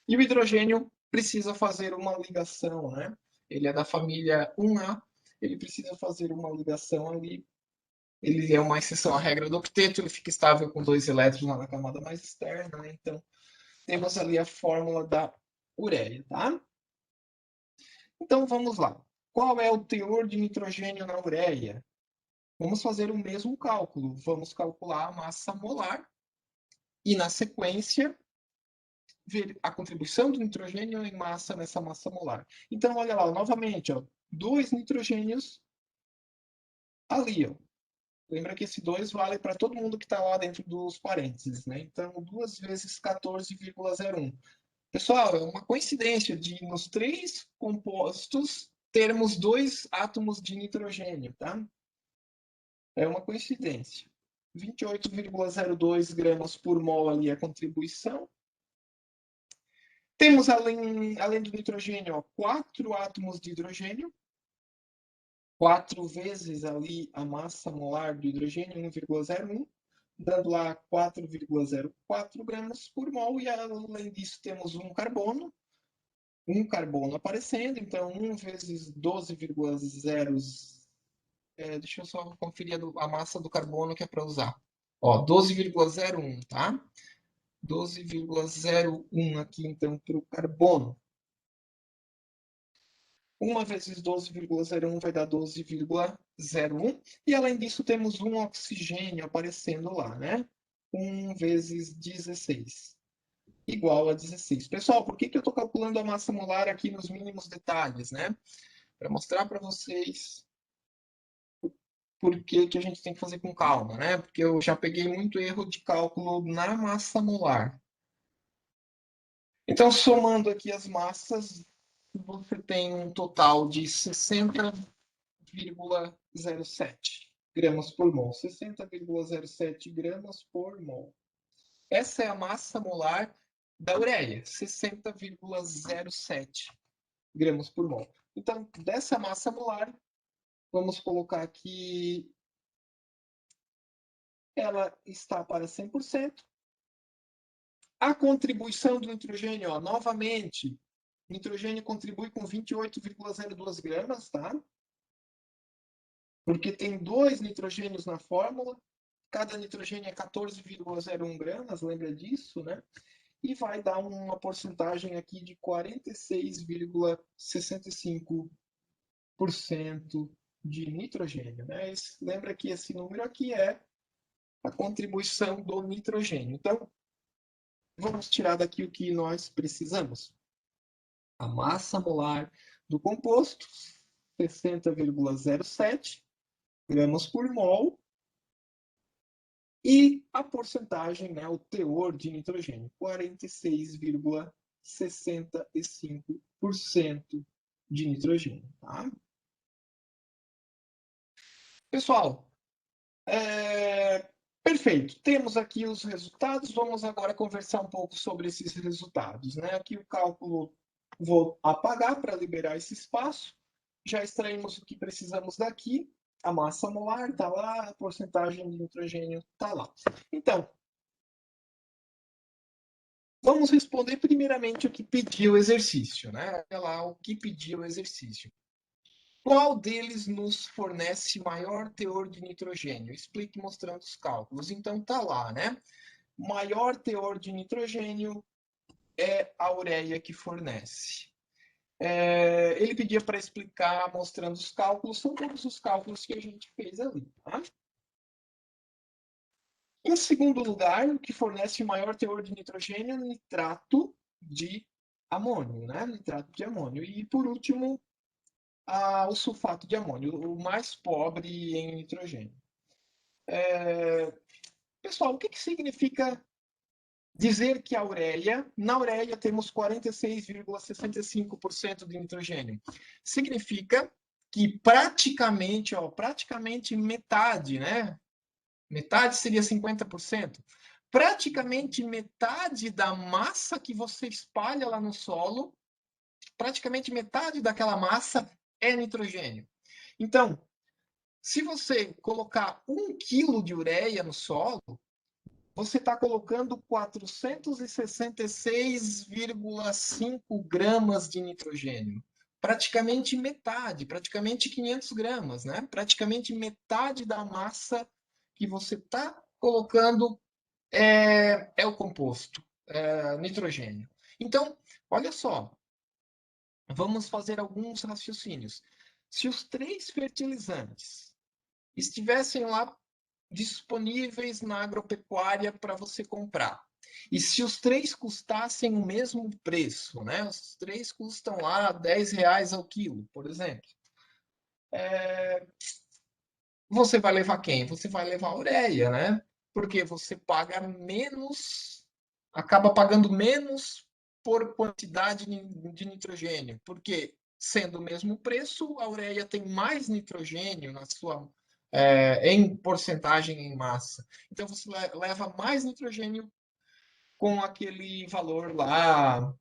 E o hidrogênio precisa fazer uma ligação, né? Ele é da família 1A, ele precisa fazer uma ligação ali Ele é uma exceção à regra do octeto, ele fica estável com 2 elétrons lá na camada mais externa, né? Então, temos ali a fórmula da ureia, tá? Então, vamos lá. Qual é o teor de nitrogênio na ureia? Vamos fazer o mesmo cálculo. Vamos calcular a massa molar e, na sequência, ver a contribuição do nitrogênio em massa nessa massa molar. Então, olha lá, novamente, ó, 2 nitrogênios ali, ó. Lembra que esse 2 vale para todo mundo que está lá dentro dos parênteses, né? Então, 2 vezes 14,01. Pessoal, é uma coincidência de nos 3 compostos termos 2 átomos de nitrogênio, tá? É uma coincidência. 28,02 gramas por mol ali a contribuição. Temos, além do nitrogênio, ó, 4 átomos de hidrogênio. 4 vezes ali a massa molar do hidrogênio, 1,01, dando lá 4,04 gramas por mol. E, além disso, temos um carbono aparecendo. Então, 1 vezes 12,0... deixa eu só conferir a massa do carbono que é para usar. Ó, 12,01, tá? 12,01 aqui, então, para o carbono. 1 vezes 12,01 vai dar 12,01. E, além disso, temos um oxigênio aparecendo lá, né? 1 vezes 16, igual a 16. Pessoal, por que eu estou calculando a massa molar aqui nos mínimos detalhes, né? Para mostrar para vocês por que a gente tem que fazer com calma, né? Porque eu já peguei muito erro de cálculo na massa molar. Então, somando aqui as massas, você tem um total de 60,07 gramas por mol. 60,07 gramas por mol. Essa é a massa molar da ureia, 60,07 gramas por mol. Então, dessa massa molar, vamos colocar que ela está para 100%. A contribuição do nitrogênio, ó, novamente, o nitrogênio contribui com 28,02 gramas, tá? Porque tem 2 nitrogênios na fórmula, cada nitrogênio é 14,01 gramas, lembra disso, né? E vai dar uma porcentagem aqui de 46,65% de nitrogênio, né? Lembra que esse número aqui é a contribuição do nitrogênio. Então, vamos tirar daqui o que nós precisamos. A massa molar do composto, 60,07 gramas por mol. E a porcentagem, né, o teor de nitrogênio, 46,65% de nitrogênio. Tá? Pessoal, perfeito. Temos aqui os resultados. Vamos agora conversar um pouco sobre esses resultados. Né? Aqui o cálculo, vou apagar para liberar esse espaço. Já extraímos o que precisamos daqui. A massa molar está lá, a porcentagem de nitrogênio está lá. Então, vamos responder primeiramente o que pediu o exercício. Né? Olha lá o que pediu o exercício. Qual deles nos fornece maior teor de nitrogênio? Explique mostrando os cálculos. Então, tá lá, né? Maior teor de nitrogênio é a ureia que fornece. Ele pedia para explicar mostrando os cálculos. São todos os cálculos que a gente fez ali. Tá? Em segundo lugar, o que fornece maior teor de nitrogênio é nitrato de amônio, né? Nitrato de amônio. E, por último, o sulfato de amônio, o mais pobre em nitrogênio. Pessoal, o que significa dizer que na ureia temos 46,65% de nitrogênio? Significa que praticamente metade, né? Metade seria 50%. Praticamente metade da massa que você espalha lá no solo, praticamente metade daquela massa é nitrogênio. Então, se você colocar 1 quilo de ureia no solo, você está colocando 466,5 gramas de nitrogênio. praticamente metade, praticamente 500 gramas, né? Praticamente metade da massa que você está colocando é o composto, nitrogênio. Então, olha só, vamos fazer alguns raciocínios. Se os 3 fertilizantes estivessem lá disponíveis na agropecuária para você comprar, e se os 3 custassem o mesmo preço, né? Os 3 custam lá R$ 10 ao quilo, por exemplo. Você vai levar quem? Você vai levar a ureia, né? Porque você paga menos, acaba pagando menos por quantidade de nitrogênio, porque sendo o mesmo preço, a ureia tem mais nitrogênio na sua em porcentagem em massa. Então você leva mais nitrogênio com aquele valor lá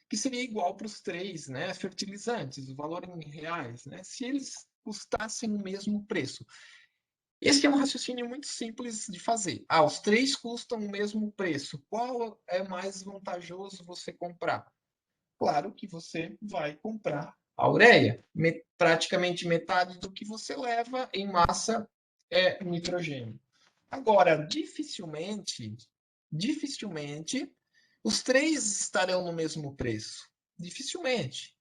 que seria igual para os 3, né, fertilizantes, o valor em reais, né? Se eles custassem o mesmo preço. Esse é um raciocínio muito simples de fazer. Os 3 custam o mesmo preço. Qual é mais vantajoso você comprar? Claro que você vai comprar a ureia. Praticamente metade do que você leva em massa é nitrogênio. Agora, dificilmente, os 3 estarão no mesmo preço. Dificilmente.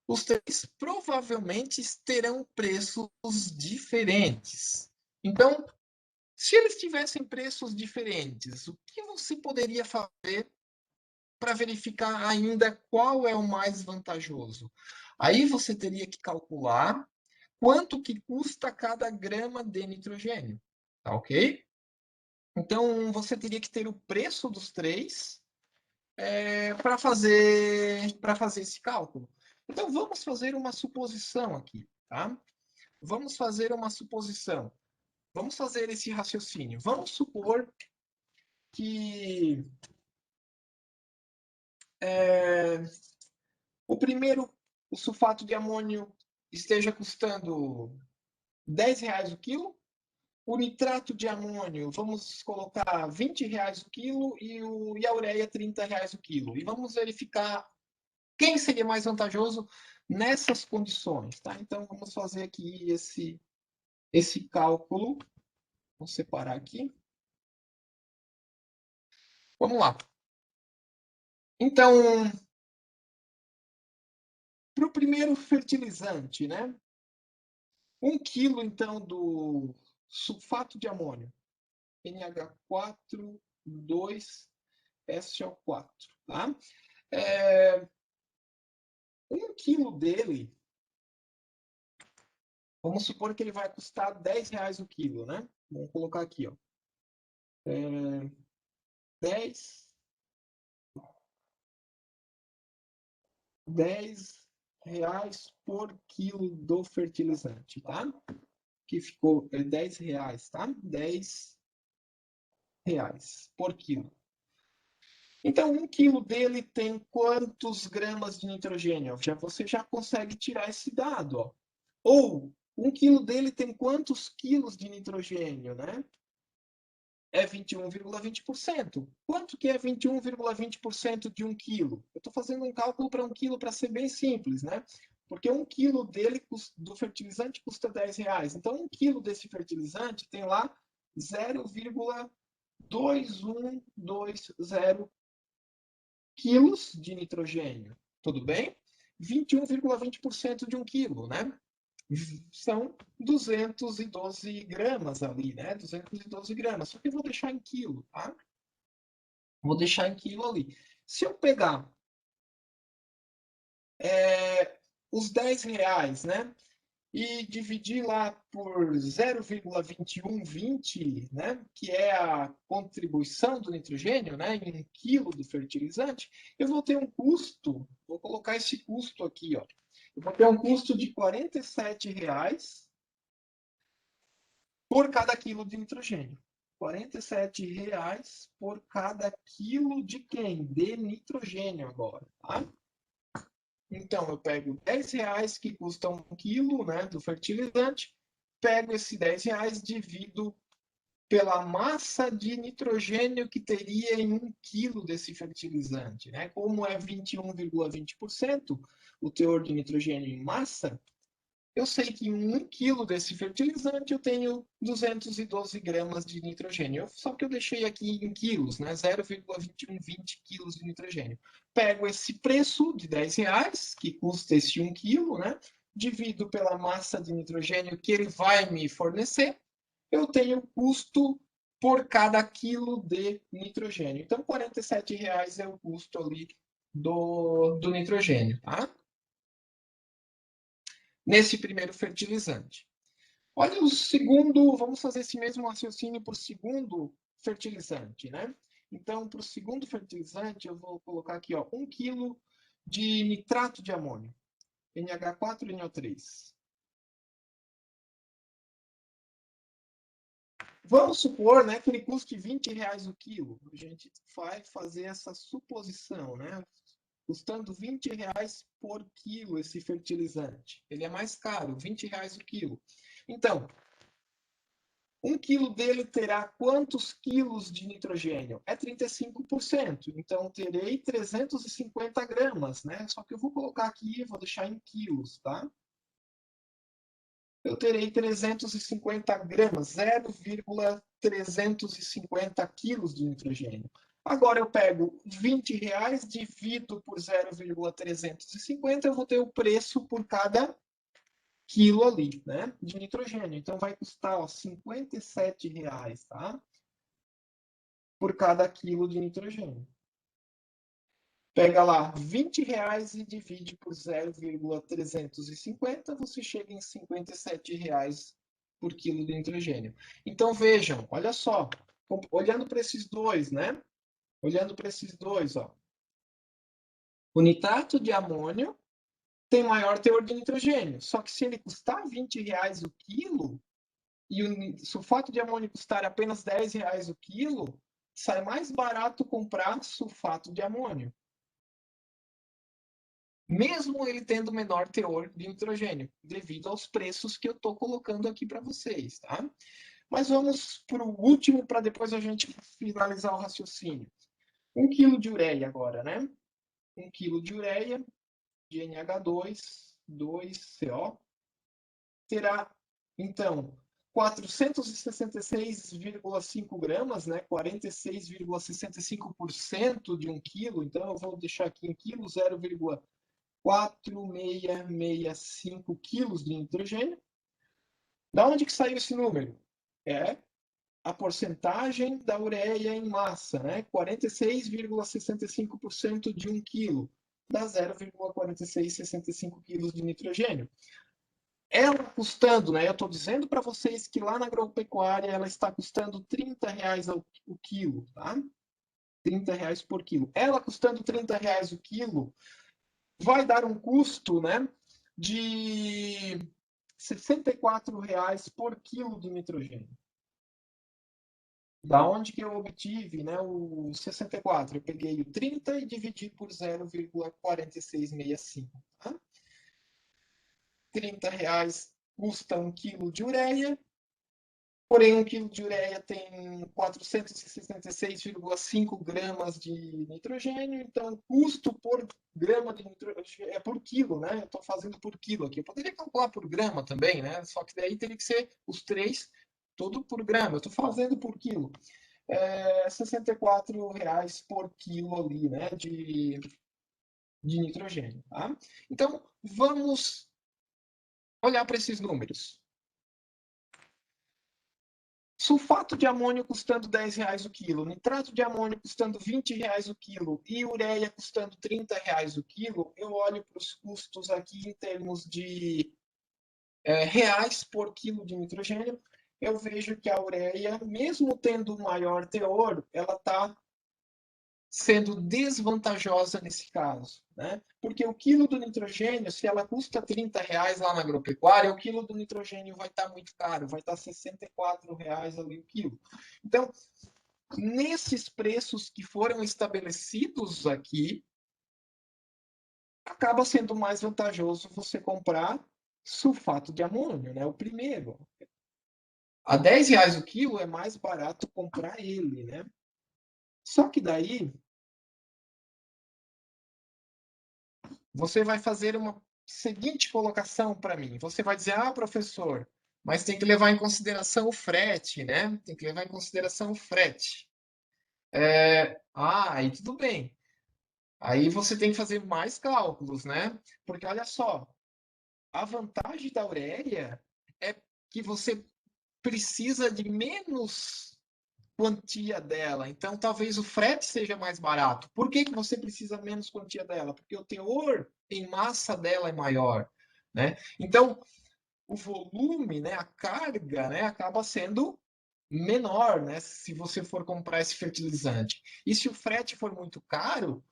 Os 3 provavelmente terão preços diferentes. Então, se eles tivessem preços diferentes, o que você poderia fazer para verificar ainda qual é o mais vantajoso? Aí você teria que calcular quanto que custa cada grama de nitrogênio, tá ok? Então você teria que ter o preço dos 3 para fazer esse cálculo. Então vamos fazer uma suposição aqui, tá? Vamos fazer uma suposição. Vamos fazer esse raciocínio. Vamos supor que o primeiro, o sulfato de amônio, esteja custando R$ 10 o quilo. O nitrato de amônio, vamos colocar R$ 20 o quilo e a ureia R$ 30 o quilo. E vamos verificar quem seria mais vantajoso nessas condições, tá? Então vamos fazer aqui esse cálculo. Vou separar aqui. Vamos lá. Então, para o primeiro fertilizante, né? 1 quilo, então, do sulfato de amônio, NH4, 2SO4, tá? 1 quilo dele, vamos supor que ele vai custar R$ 10 o quilo, né? Vamos colocar aqui, ó. 10, 10 reais por quilo do fertilizante, tá? Que ficou R$ 10, tá? R$ 10 por quilo. Então, 1 quilo dele tem quantos gramas de nitrogênio? Você já consegue tirar esse dado, ó. Ou 1 quilo dele tem quantos quilos de nitrogênio, né? É 21,20%. Quanto que é 21,20% de 1 quilo? Eu estou fazendo um cálculo para 1 quilo para ser bem simples, né? Porque 1 quilo dele, do fertilizante, custa R$ 10. Então, 1 quilo desse fertilizante tem lá 0,2120 quilos de nitrogênio. Tudo bem? 21,20% de 1 quilo, né? São 212 gramas ali, né? 212 gramas. Só que eu vou deixar em quilo, tá? Vou deixar em quilo ali. Se eu pegar os R$ 10, né? E dividir lá por 0,2120, né? Que é a contribuição do nitrogênio, né? Em 1 quilo do fertilizante, eu vou ter um custo, vou colocar esse custo aqui, ó. Eu vou ter um custo de R$ 47 por cada quilo de nitrogênio. R$ 47 por cada quilo de quem? De nitrogênio agora, tá? Então, eu pego R$ 10 que custa 1 quilo, né, do fertilizante, pego esse R$ 10, divido pela massa de nitrogênio que teria em 1 quilo desse fertilizante, né? Como é 21,20% o teor de nitrogênio em massa, eu sei que em 1 quilo desse fertilizante eu tenho 212 gramas de nitrogênio. Só que eu deixei aqui em quilos, né? 0,2120 quilos de nitrogênio. Pego esse preço de R$ 10, que custa esse 1 quilo, né? Divido pela massa de nitrogênio que ele vai me fornecer, eu tenho custo por cada quilo de nitrogênio. Então, R$ 47 é o custo ali do nitrogênio, tá? Nesse primeiro fertilizante. Olha o segundo, vamos fazer esse mesmo raciocínio para o segundo fertilizante, né? Então, para o segundo fertilizante, eu vou colocar aqui, ó, 1 kg de nitrato de amônio, NH4NO3. Vamos supor, né, que ele custe R$ 20 o quilo. A gente vai fazer essa suposição, né? Custando R$ 20 por quilo esse fertilizante. Ele é mais caro, R$ 20 o quilo. Então, 1 quilo dele terá quantos quilos de nitrogênio? É 35%. Então, terei 350 gramas, né? Só que eu vou colocar aqui, vou deixar em quilos, tá? Eu terei 350 gramas, 0,350 quilos de nitrogênio. Agora eu pego R$ 20, divido por 0,350, eu vou ter o preço por cada quilo ali, né, de nitrogênio. Então vai custar, ó, R$ 57, tá? Por cada quilo de nitrogênio. Pega lá R$ 20 e divide por 0,350, você chega em R$ 57 por quilo de nitrogênio. Então vejam, olha só, olhando para esses dois, né? Olhando para esses dois, ó. O nitrato de amônio tem maior teor de nitrogênio. Só que se ele custar R$ 20 o quilo, e o sulfato de amônio custar apenas R$ 10 o quilo, sai mais barato comprar sulfato de amônio. Mesmo ele tendo menor teor de nitrogênio, devido aos preços que eu estou colocando aqui para vocês, tá? Mas vamos para o último, para depois a gente finalizar o raciocínio. 1 kg de ureia agora, né? 1 kg de ureia, de NH2, 2CO, terá, então, 466,5 gramas, né? 46,65% de 1 quilo. Então, eu vou deixar aqui em quilo 0,4665 quilos de nitrogênio. Da onde que saiu esse número? É a porcentagem da ureia em massa, né? 46,65% de 1 quilo, dá 0,4665 quilos de nitrogênio. Ela custando, né? Eu estou dizendo para vocês que lá na agropecuária ela está custando R$ 30 o quilo, tá? R$ 30 por quilo. Ela custando R$ 30 o quilo, vai dar um custo, né, de R$ 64 por quilo de nitrogênio. Da onde que eu obtive, né, o 64? Eu peguei o 30 e dividi por 0,4665. Tá? R$ 30 custa 1 quilo de ureia, porém 1 quilo de ureia tem 466,5 gramas de nitrogênio, então o custo por grama de nitrogênio é por quilo, né? Eu estou fazendo por quilo aqui. Eu poderia calcular por grama também, né? Só que daí teria que ser os três, tudo por grama. Eu estou fazendo por quilo. R$ 64 por quilo ali, né? De nitrogênio, tá? Então, vamos olhar para esses números. Sulfato de amônio custando R$ 10 o quilo, nitrato de amônio custando R$ 20 o quilo e ureia custando R$ 30 o quilo, eu olho para os custos aqui em termos de reais por quilo de nitrogênio, eu vejo que a ureia, mesmo tendo maior teor, ela está sendo desvantajosa nesse caso, né? Porque o quilo do nitrogênio, se ela custa R$ 30 lá na agropecuária, o quilo do nitrogênio vai estar muito caro, vai estar R$ 64 ali o quilo. Então, nesses preços que foram estabelecidos aqui, acaba sendo mais vantajoso você comprar sulfato de amônio, né? O primeiro. A R$ 10 o quilo é mais barato comprar ele, né? Só que daí você vai fazer uma seguinte colocação para mim. Você vai dizer, professor, mas tem que levar em consideração o frete, né? Tem que levar em consideração o frete. Aí tudo bem. Aí você tem que fazer mais cálculos, né? Porque olha só, a vantagem da ureia é que você precisa de menos quantia dela. Então, talvez o frete seja mais barato. Por que, que você precisa menos quantia dela? Porque o teor em massa dela é maior, né? Então, o volume, né, a carga, né, acaba sendo menor, né, se você for comprar esse fertilizante. E se o frete for muito caro,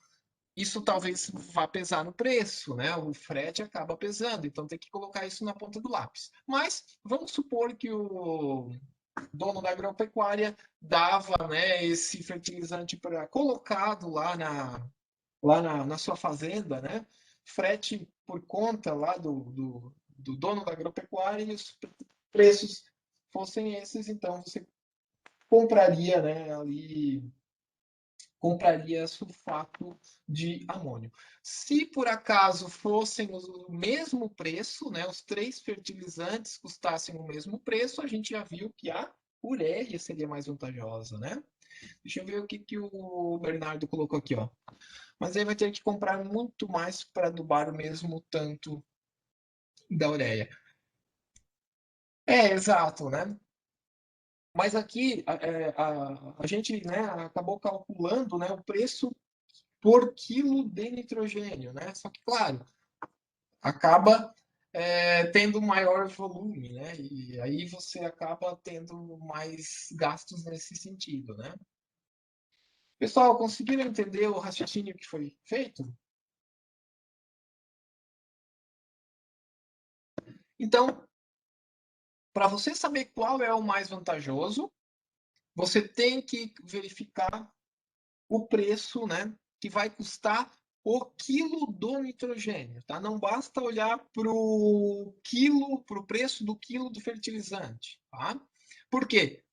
isso talvez vá pesar no preço, né? O frete acaba pesando, então tem que colocar isso na ponta do lápis. Mas vamos supor que o dono da agropecuária dava, né, esse fertilizante para colocado lá na sua fazenda, né? Frete por conta lá do dono da agropecuária e os preços fossem esses, então você compraria, né, ali compraria sulfato de amônio. Se por acaso fossem o mesmo preço, né, os três fertilizantes custassem o mesmo preço, a gente já viu que a ureia seria mais vantajosa, né? Deixa eu ver o que o Bernardo colocou aqui, ó. Mas aí vai ter que comprar muito mais para adubar o mesmo tanto da ureia. Exato, né? Mas aqui a gente, né, acabou calculando, né, o preço por quilo de nitrogênio, né? Só que, claro, acaba tendo maior volume, né? E aí você acaba tendo mais gastos nesse sentido, né? Pessoal, conseguiram entender o raciocínio que foi feito? Então, para você saber qual é o mais vantajoso, você tem que verificar o preço, né, que vai custar o quilo do nitrogênio, tá? Não basta olhar para o quilo, para o preço do quilo do fertilizante, tá? Por quê?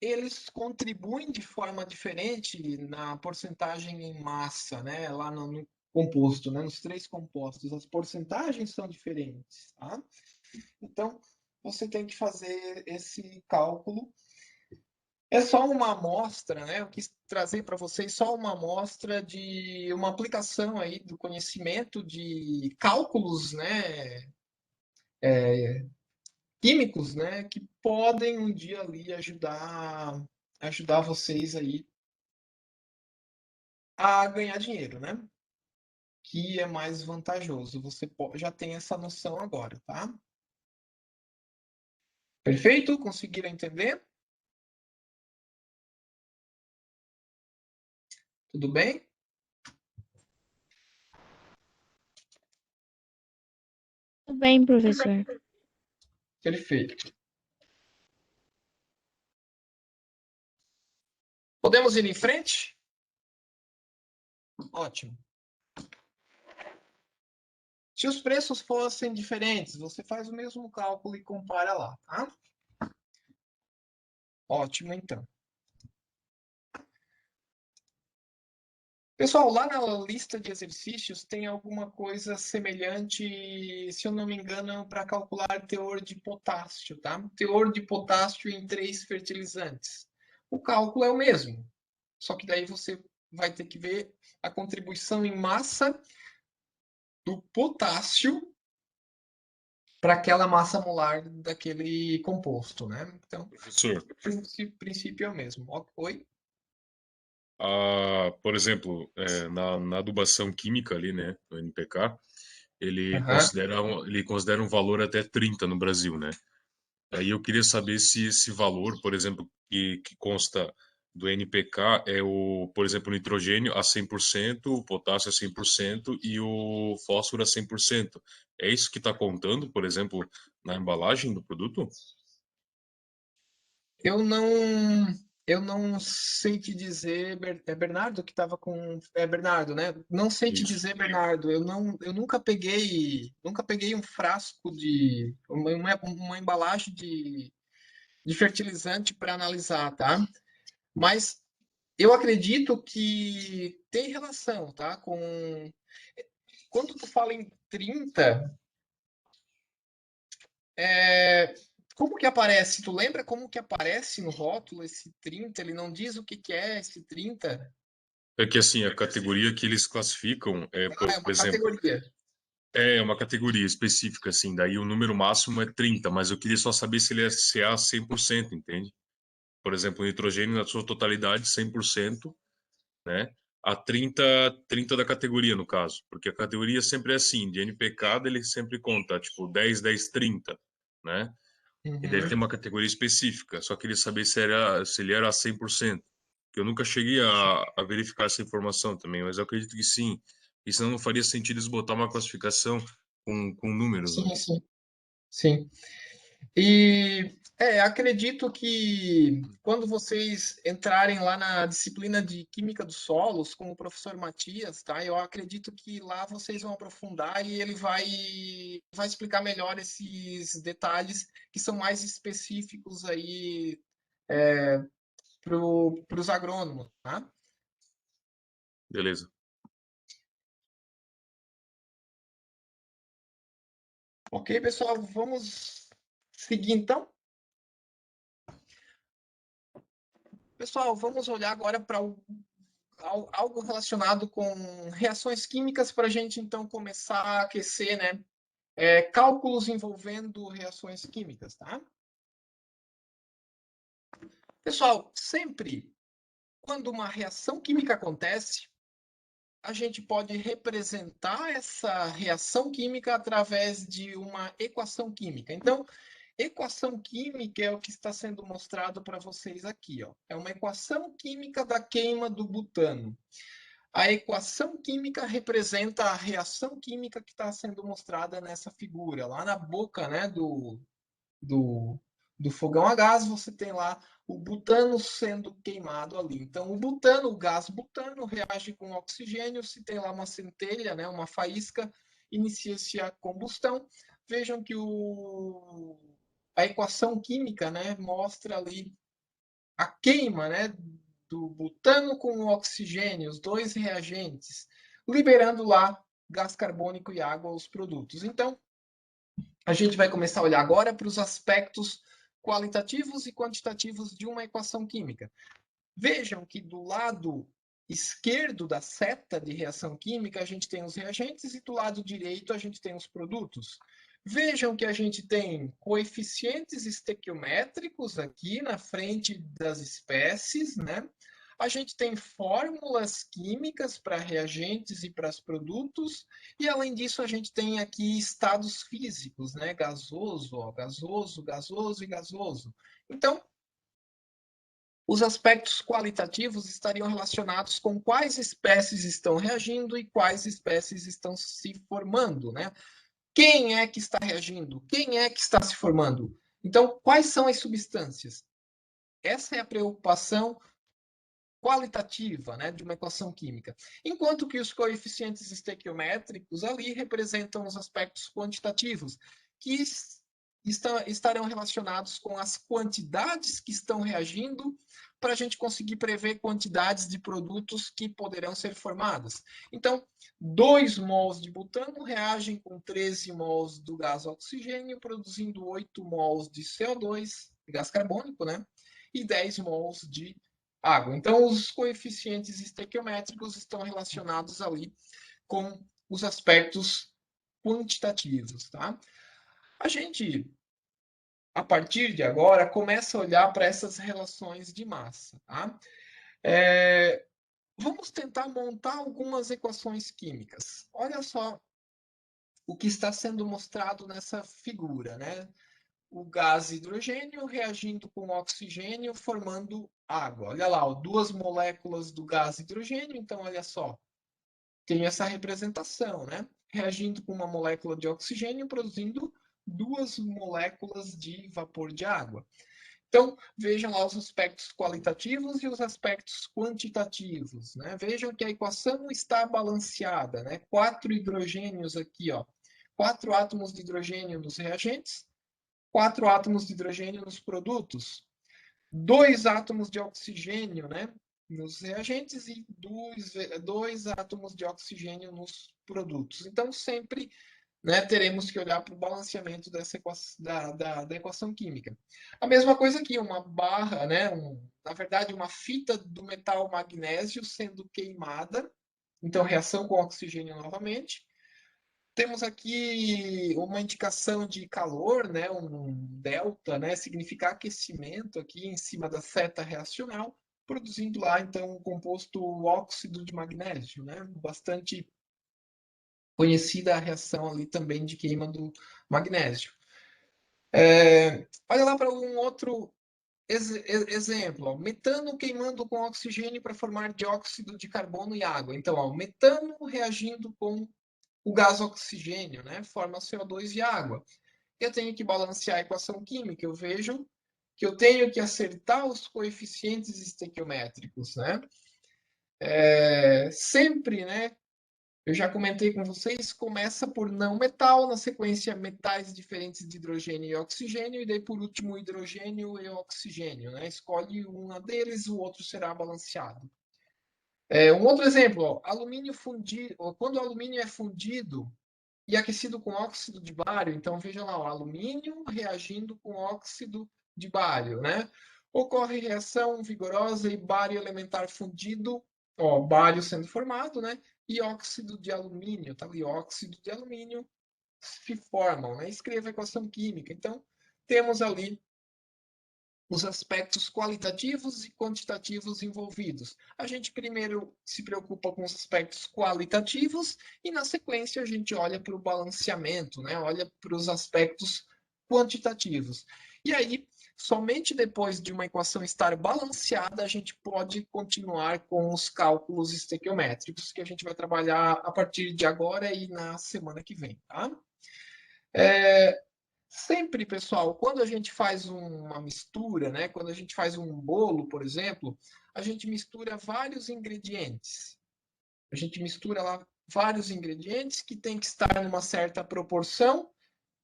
Eles contribuem de forma diferente na porcentagem em massa, né? Lá no composto, né? Nos três compostos, as porcentagens são diferentes, tá? Então, você tem que fazer esse cálculo. É só uma amostra, né? Eu quis trazer para vocês só uma amostra de uma aplicação aí do conhecimento de cálculos, né? Químicos, né? Que podem um dia ali ajudar vocês aí a ganhar dinheiro, né? Que é mais vantajoso. Você já tem essa noção agora, tá? Perfeito? Conseguiram entender? Tudo bem? Tudo bem, professor. Perfeito. Podemos ir em frente? Ótimo. Se os preços fossem diferentes, você faz o mesmo cálculo e compara lá, tá? Ótimo, então. Pessoal, lá na lista de exercícios tem alguma coisa semelhante, se eu não me engano, para calcular teor de potássio, tá? Teor de potássio em 3 fertilizantes. O cálculo é o mesmo, só que daí você vai ter que ver a contribuição em massa do potássio para aquela massa molar daquele composto, né? Então, Professor, o princípio é o mesmo. Oi? por exemplo, na adubação química ali, né, no NPK, Aham. ele considera um valor até 30 no Brasil, né? Aí eu queria saber se esse valor, por exemplo, que consta do NPK é por exemplo, o nitrogênio a 100%, o potássio a 100% e o fósforo a 100%. É isso que está contando, por exemplo, na embalagem do produto? Eu eu não sei te dizer, é Bernardo que estava com, é Bernardo, né? Não sei te Isso. dizer, Bernardo, eu nunca peguei um frasco de, uma embalagem de fertilizante para analisar, tá? Mas eu acredito que tem relação, tá? Quando tu fala em 30, como que aparece? Tu lembra como que aparece no rótulo esse 30? Ele não diz o que que é esse 30? É que assim, a categoria que eles classificam é, Ah, por é uma exemplo, categoria. é uma categoria específica, assim, daí o número máximo é 30, mas eu queria só saber se ele é CA 100%, entende? Por exemplo, o nitrogênio na sua totalidade, 100%, né? A 30 da categoria, no caso. Porque a categoria sempre é assim, de NPK, ele sempre conta, tipo, 10, 10, 30, né? E daí ele tem Uhum. uma categoria específica, só queria saber se ele era 100%. Eu nunca cheguei a verificar essa informação também, mas eu acredito que sim. E senão não faria sentido eles botar uma classificação com números, né? Sim, sim, sim. E acredito que quando vocês entrarem lá na disciplina de Química dos Solos com o professor Matias, tá? Eu acredito que lá vocês vão aprofundar e ele vai explicar melhor esses detalhes que são mais específicos aí para os agrônomos, tá? Beleza. Ok, pessoal, vamos seguir então. Pessoal, vamos olhar agora para algo relacionado com reações químicas para a gente então começar a aquecer, né? Cálculos envolvendo reações químicas, tá? Pessoal, sempre quando uma reação química acontece, a gente pode representar essa reação química através de uma equação química. Então, equação química é o que está sendo mostrado para vocês aqui, ó. É uma equação química da queima do butano. A equação química representa a reação química que está sendo mostrada nessa figura. Lá na boca, né, do, do fogão a gás, você tem lá o butano sendo queimado ali. Então, o butano, o gás butano, reage com oxigênio. Se tem lá uma centelha, né, uma faísca, inicia-se a combustão. Vejam que a equação química, né, mostra ali a queima, né, do butano com o oxigênio, os dois reagentes, liberando lá gás carbônico e água aos produtos. Então, a gente vai começar a olhar agora para os aspectos qualitativos e quantitativos de uma equação química. Vejam que do lado esquerdo da seta de reação química, a gente tem os reagentes e do lado direito a gente tem os produtos. Vejam que a gente tem coeficientes estequiométricos aqui na frente das espécies, né? A gente tem fórmulas químicas para reagentes e para os produtos, e além disso a gente tem aqui estados físicos, né? Gasoso, ó, gasoso, gasoso e gasoso. Então, os aspectos qualitativos estariam relacionados com quais espécies estão reagindo e quais espécies estão se formando, né? Quem é que está reagindo? Quem é que está se formando? Então, quais são as substâncias? Essa é a preocupação qualitativa, né, de uma equação química. Enquanto que os coeficientes estequiométricos ali representam os aspectos quantitativos, que estarão relacionados com as quantidades que estão reagindo para a gente conseguir prever quantidades de produtos que poderão ser formadas. Então, 2 mols de butano reagem com 13 mols do gás oxigênio, produzindo 8 mols de CO2, de gás carbônico, né? E 10 mols de água. Então, os coeficientes estequiométricos estão relacionados ali com os aspectos quantitativos, tá? A gente, a partir de agora, começa a olhar para essas relações de massa, tá? Vamos tentar montar algumas equações químicas. Olha só o que está sendo mostrado nessa figura, né? O gás hidrogênio reagindo com oxigênio, formando água. Olha lá, ó, 2 moléculas do gás hidrogênio, então olha só, tem essa representação, né? Reagindo com uma molécula de oxigênio, produzindo 2 moléculas de vapor de água. Então, vejam lá os aspectos qualitativos e os aspectos quantitativos, né? Vejam que a equação está balanceada, né? 4 hidrogênios aqui, ó. 4 átomos de hidrogênio nos reagentes, 4 átomos de hidrogênio nos produtos, 2 átomos de oxigênio, né? Nos reagentes e 2 átomos de oxigênio nos produtos. Então, sempre, né, teremos que olhar para o balanceamento da equação química. A mesma coisa aqui, uma barra, né, na verdade, uma fita do metal magnésio sendo queimada, então reação com oxigênio novamente. Temos aqui uma indicação de calor, né, um delta, né, significa aquecimento aqui em cima da seta reacional, produzindo lá, então, o composto óxido de magnésio, né, bastante conhecida a reação ali também de queima do magnésio. Olha lá para um outro exemplo, ó, metano queimando com oxigênio para formar dióxido de carbono e água. Então, ó, metano reagindo com o gás oxigênio, né, forma CO2 e água. Eu tenho que balancear a equação química, eu vejo que eu tenho que acertar os coeficientes estequiométricos, né? Sempre, né, eu já comentei com vocês, começa por não metal, na sequência metais diferentes de hidrogênio e oxigênio, e daí por último hidrogênio e oxigênio, né? Escolhe um deles, o outro será balanceado. Um outro exemplo, ó, alumínio fundido, quando o alumínio é fundido e aquecido com óxido de bário, então veja lá, o alumínio reagindo com óxido de bário, né? Ocorre reação vigorosa e bário elementar fundido, ó, bário sendo formado, né? E óxido de alumínio, tá ali, óxido de alumínio se formam, né? Escreva a equação química. Então, temos ali os aspectos qualitativos e quantitativos envolvidos. A gente primeiro se preocupa com os aspectos qualitativos e, na sequência, a gente olha para o balanceamento, né? Olha para os aspectos quantitativos. E aí, somente depois de uma equação estar balanceada, a gente pode continuar com os cálculos estequiométricos, que a gente vai trabalhar a partir de agora e na semana que vem, tá? Sempre, pessoal, quando a gente faz uma mistura, né? Quando a gente faz um bolo, por exemplo, a gente mistura vários ingredientes. A gente mistura lá vários ingredientes que tem que estar numa certa proporção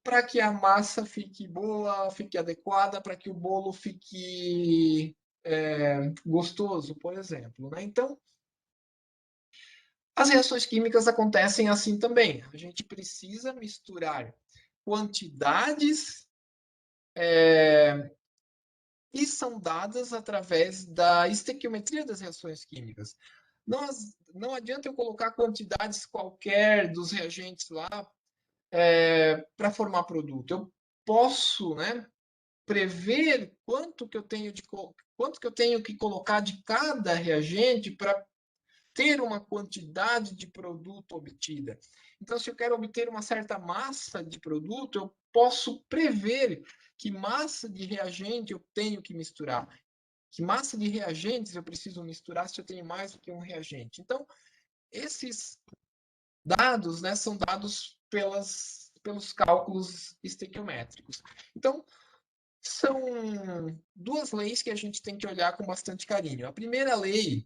para que a massa fique boa, fique adequada, para que o bolo fique gostoso, por exemplo, né? Então, as reações químicas acontecem assim também. A gente precisa misturar quantidades e são dadas através da estequiometria das reações químicas. Não adianta eu colocar quantidades qualquer dos reagentes lá para formar produto. Eu posso, né, prever quanto que eu tenho que colocar de cada reagente para ter uma quantidade de produto obtida. Então, se eu quero obter uma certa massa de produto, eu posso prever que massa de reagente eu tenho que misturar. Que massa de reagentes eu preciso misturar se eu tenho mais do que um reagente. Então, esses dados, né, são dados pelos cálculos estequiométricos. Então, são duas leis que a gente tem que olhar com bastante carinho. A primeira lei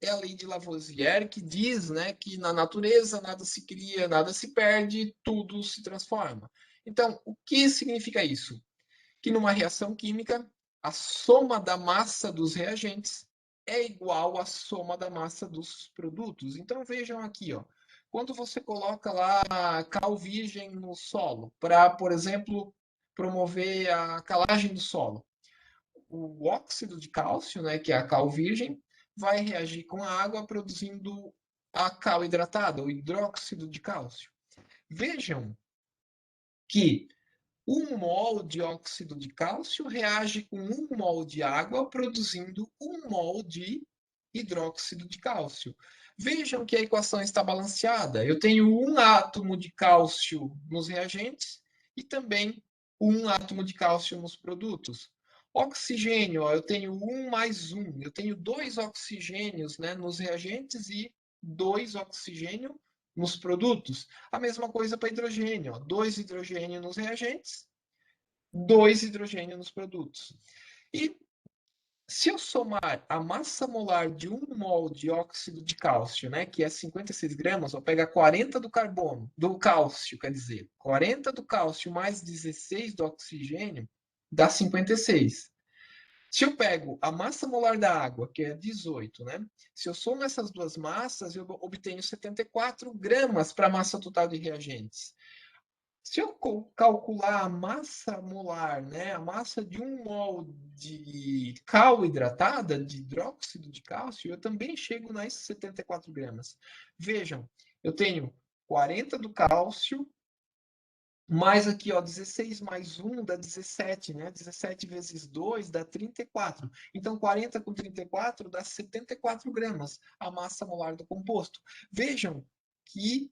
é a lei de Lavoisier, que diz, né, que na natureza nada se cria, nada se perde, tudo se transforma. Então, o que significa isso? Que numa reação química, a soma da massa dos reagentes é igual à soma da massa dos produtos. Então, vejam aqui, ó, quando você coloca lá cal virgem no solo, para, por exemplo, promover a calagem do solo, o óxido de cálcio, né, que é a cal virgem, vai reagir com a água produzindo a cal hidratada, o hidróxido de cálcio. Vejam que 1 mol de óxido de cálcio reage com 1 mol de água, produzindo 1 mol de hidróxido de cálcio. Vejam que a equação está balanceada. Eu tenho um átomo de cálcio nos reagentes e também um átomo de cálcio nos produtos. Oxigênio, ó, eu tenho 1 mais 1. Eu tenho 2 oxigênios, né, nos reagentes e 2 oxigênios nos produtos. A mesma coisa para hidrogênio, ó, 2 hidrogênios nos reagentes, 2 hidrogênios nos produtos. E se eu somar a massa molar de 1 mol de óxido de cálcio, né, que é 56 gramas, vou pegar 40 do carbono, do cálcio, quer dizer, 40 do cálcio mais 16 do oxigênio, dá 56. Se eu pego a massa molar da água, que é 18, né? Se eu somo essas duas massas, eu obtenho 74 gramas para a massa total de reagentes. Se eu calcular a massa molar, né, a massa de 1 mol de cal hidratada, de hidróxido de cálcio, eu também chego nas 74 gramas. Vejam, eu tenho 40 do cálcio, mais aqui, ó, 16 mais 1 dá 17, né? 17 vezes 2 dá 34. Então, 40 com 34 dá 74 gramas, a massa molar do composto. Vejam que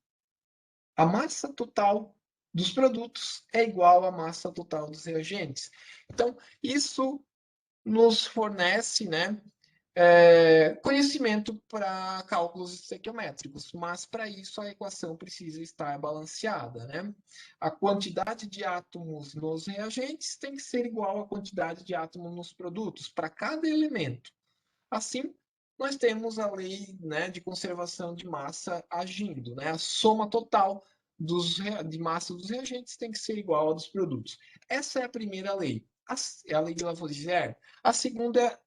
a massa total dos produtos é igual à massa total dos reagentes. Então, isso nos fornece, né, conhecimento para cálculos estequiométricos, mas para isso a equação precisa estar balanceada, né? A quantidade de átomos nos reagentes tem que ser igual à quantidade de átomos nos produtos, para cada elemento. Assim, nós temos a lei, né, de conservação de massa agindo, né? A soma total de massa dos reagentes tem que ser igual à dos produtos. Essa é a primeira lei. É a lei de Lavoisier. A segunda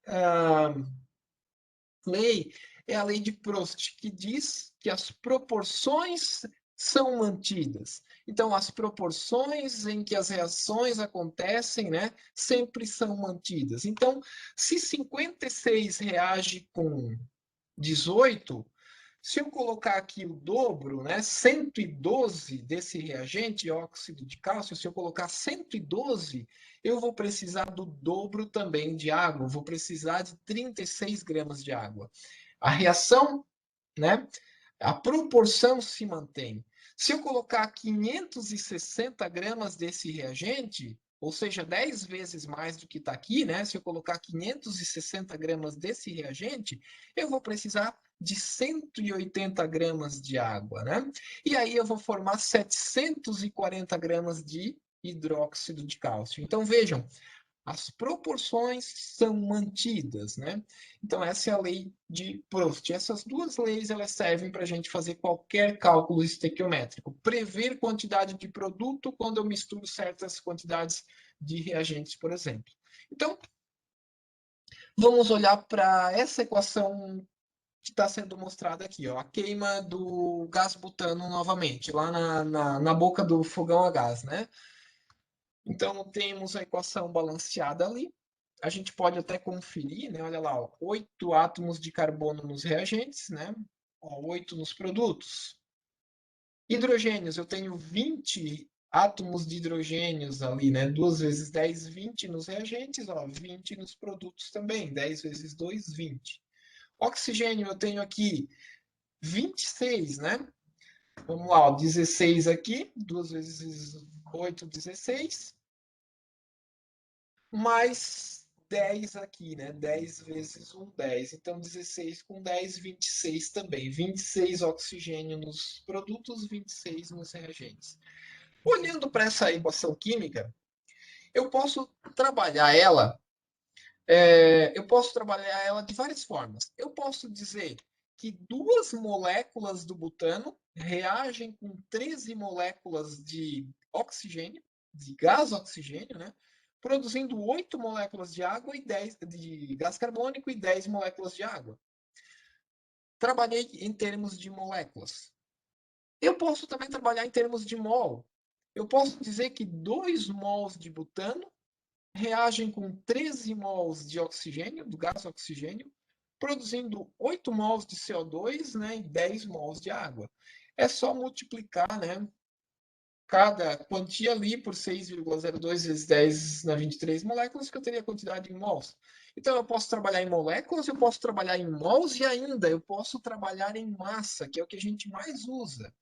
lei é a lei de Prost, que diz que as proporções são mantidas. Então, as proporções em que as reações acontecem, né, sempre são mantidas. Então, se 56 reage com 18, se eu colocar aqui o dobro, né, 112 desse reagente, óxido de cálcio, se eu colocar 112, eu vou precisar do dobro também de água, vou precisar de 36 gramas de água. A reação, né, a proporção se mantém. Se eu colocar 560 gramas desse reagente, ou seja, 10 vezes mais do que está aqui, né? Se eu colocar 560 gramas desse reagente, eu vou precisar de 180 gramas de água, né? E aí eu vou formar 740 gramas de hidróxido de cálcio. Então, vejam, as proporções são mantidas, né? Então, essa é a lei de Prost. Essas duas leis elas servem para a gente fazer qualquer cálculo estequiométrico. Prever quantidade de produto quando eu misturo certas quantidades de reagentes, por exemplo. Então, vamos olhar para essa equação que está sendo mostrada aqui, ó, a queima do gás butano novamente, lá na boca do fogão a gás, né? Então, temos a equação balanceada ali. A gente pode até conferir, né? Olha lá, ó, 8 átomos de carbono nos reagentes, né? Ó, 8 nos produtos. Hidrogênios, eu tenho 20 átomos de hidrogênios ali, né? 2 vezes 10, 20 nos reagentes, ó, 20 nos produtos também. 10 vezes 2, 20. Oxigênio, eu tenho aqui 26, né? Vamos lá, ó, 16 aqui, 2 vezes 8, 16. Mais 10 aqui, né? 10 vezes 1, 10. Então, 16 com 10, 26 também. 26 oxigênio nos produtos, 26 nos reagentes. Olhando para essa equação química, eu posso trabalhar ela de várias formas. Eu posso dizer que 2 moléculas do butano reagem com 13 moléculas de oxigênio, de gás oxigênio, né? Produzindo 8 moléculas de água e 10 de gás carbônico e 10 moléculas de água. Trabalhei em termos de moléculas. Eu posso também trabalhar em termos de mol. Eu posso dizer que 2 mols de butano reagem com 13 mols de oxigênio, do gás oxigênio, produzindo 8 mols de CO2, né, e 10 mols de água. É só multiplicar, né, cada quantia ali por 6,02 vezes 10 na 23 moléculas, que eu teria a quantidade em mols. Então, eu posso trabalhar em moléculas, eu posso trabalhar em mols e ainda eu posso trabalhar em massa, que é o que a gente mais usa.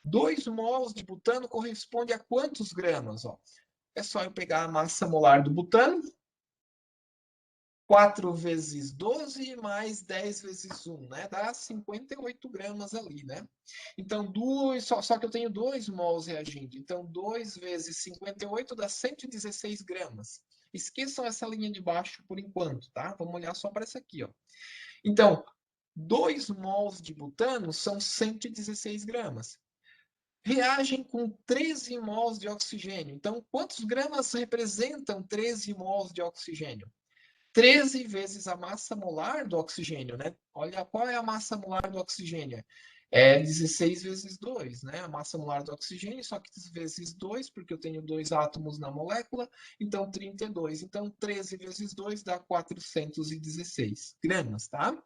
2 mols de butano corresponde a quantos gramas? Ó? É só eu pegar a massa molar do butano, 4 vezes 12 mais 10 vezes 1, né? Dá 58 gramas ali, né? Então, só que eu tenho 2 mols reagindo. Então, 2 vezes 58 dá 116 gramas. Esqueçam essa linha de baixo por enquanto, tá? Vamos olhar só para essa aqui, ó. Então, 2 mols de butano são 116 gramas. Reagem com 13 mols de oxigênio. Então, quantos gramas representam 13 mols de oxigênio? 13 vezes a massa molar do oxigênio, né? Olha, qual é a massa molar do oxigênio? É 16 vezes 2, né? A massa molar do oxigênio, só que vezes 2, porque eu tenho 2 átomos na molécula, então 32. Então, 13 vezes 2 dá 416 gramas, tá?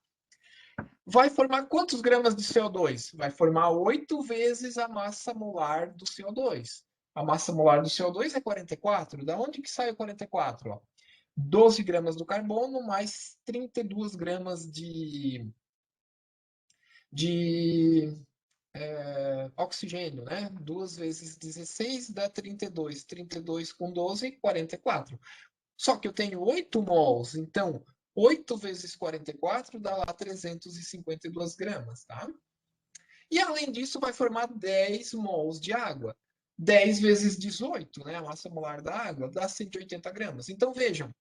Vai formar quantos gramas de CO2? Vai formar 8 vezes a massa molar do CO2. A massa molar do CO2 é 44. Da onde que sai o 44? Ó? 12 gramas do carbono mais 32 gramas de oxigênio, né? 2 vezes 16 dá 32. 32 com 12, 44. Só que eu tenho 8 mols, então 8 vezes 44 dá lá 352 gramas, tá? E além disso, vai formar 10 mols de água. 10 vezes 18, né? A massa molar da água, dá 180 gramas. Então vejam,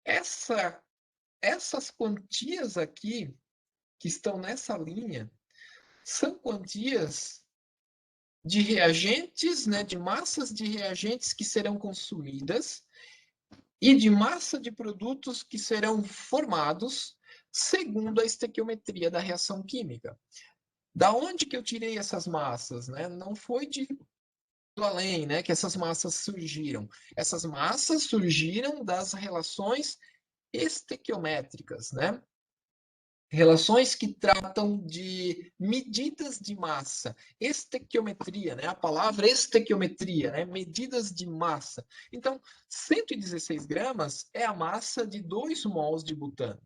essas quantias aqui, que estão nessa linha, são quantias de reagentes, né? De massas de reagentes que serão consumidas e de massa de produtos que serão formados segundo a estequiometria da reação química. Da onde que eu tirei essas massas, né? Não foi do além, né, que essas massas surgiram. Essas massas surgiram das relações estequiométricas, né? Relações que tratam de medidas de massa, estequiometria, né? A palavra estequiometria, né? Medidas de massa. Então, 116 gramas é a massa de 2 mols de butano.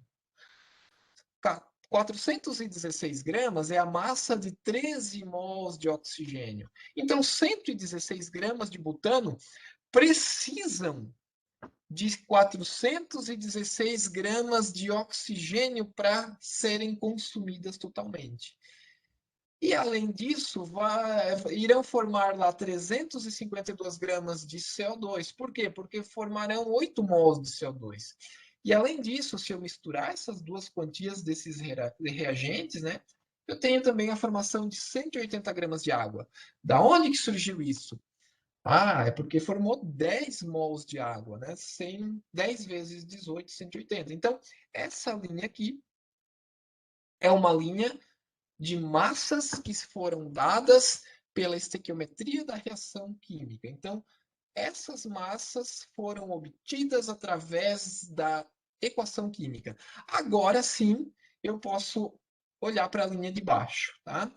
416 gramas é a massa de 13 mols de oxigênio. Então, 116 gramas de butano precisam de 416 gramas de oxigênio para serem consumidas totalmente. E, além disso, irão formar lá 352 gramas de CO2. Por quê? Porque formarão 8 mols de CO2. E, além disso, se eu misturar essas duas quantias desses reagentes, né, eu tenho também a formação de 180 gramas de água. Da onde que surgiu isso? Ah, é porque formou 10 mols de água, né? 10 vezes 18, 180. Então, essa linha aqui é uma linha de massas que foram dadas pela estequiometria da reação química. Então, essas massas foram obtidas através da equação química. Agora sim, eu posso olhar para a linha de baixo, tá?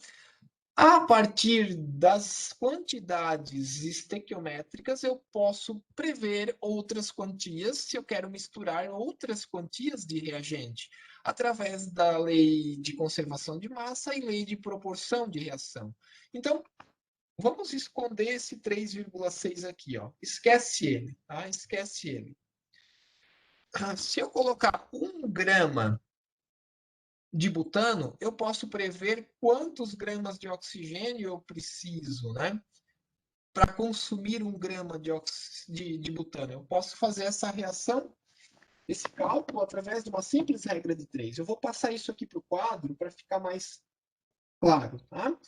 A partir das quantidades estequiométricas, eu posso prever outras quantias, se eu quero misturar outras quantias de reagente, através da lei de conservação de massa e lei de proporção de reação. Então, vamos esconder esse 3,6 aqui, ó. Esquece ele, tá? Esquece ele. Se eu colocar 1 grama de butano, eu posso prever quantos gramas de oxigênio eu preciso, né? Para consumir 1 grama de butano. Eu posso fazer essa reação, esse cálculo, através de uma simples regra de 3. Eu vou passar isso aqui para o quadro para ficar mais claro, tá?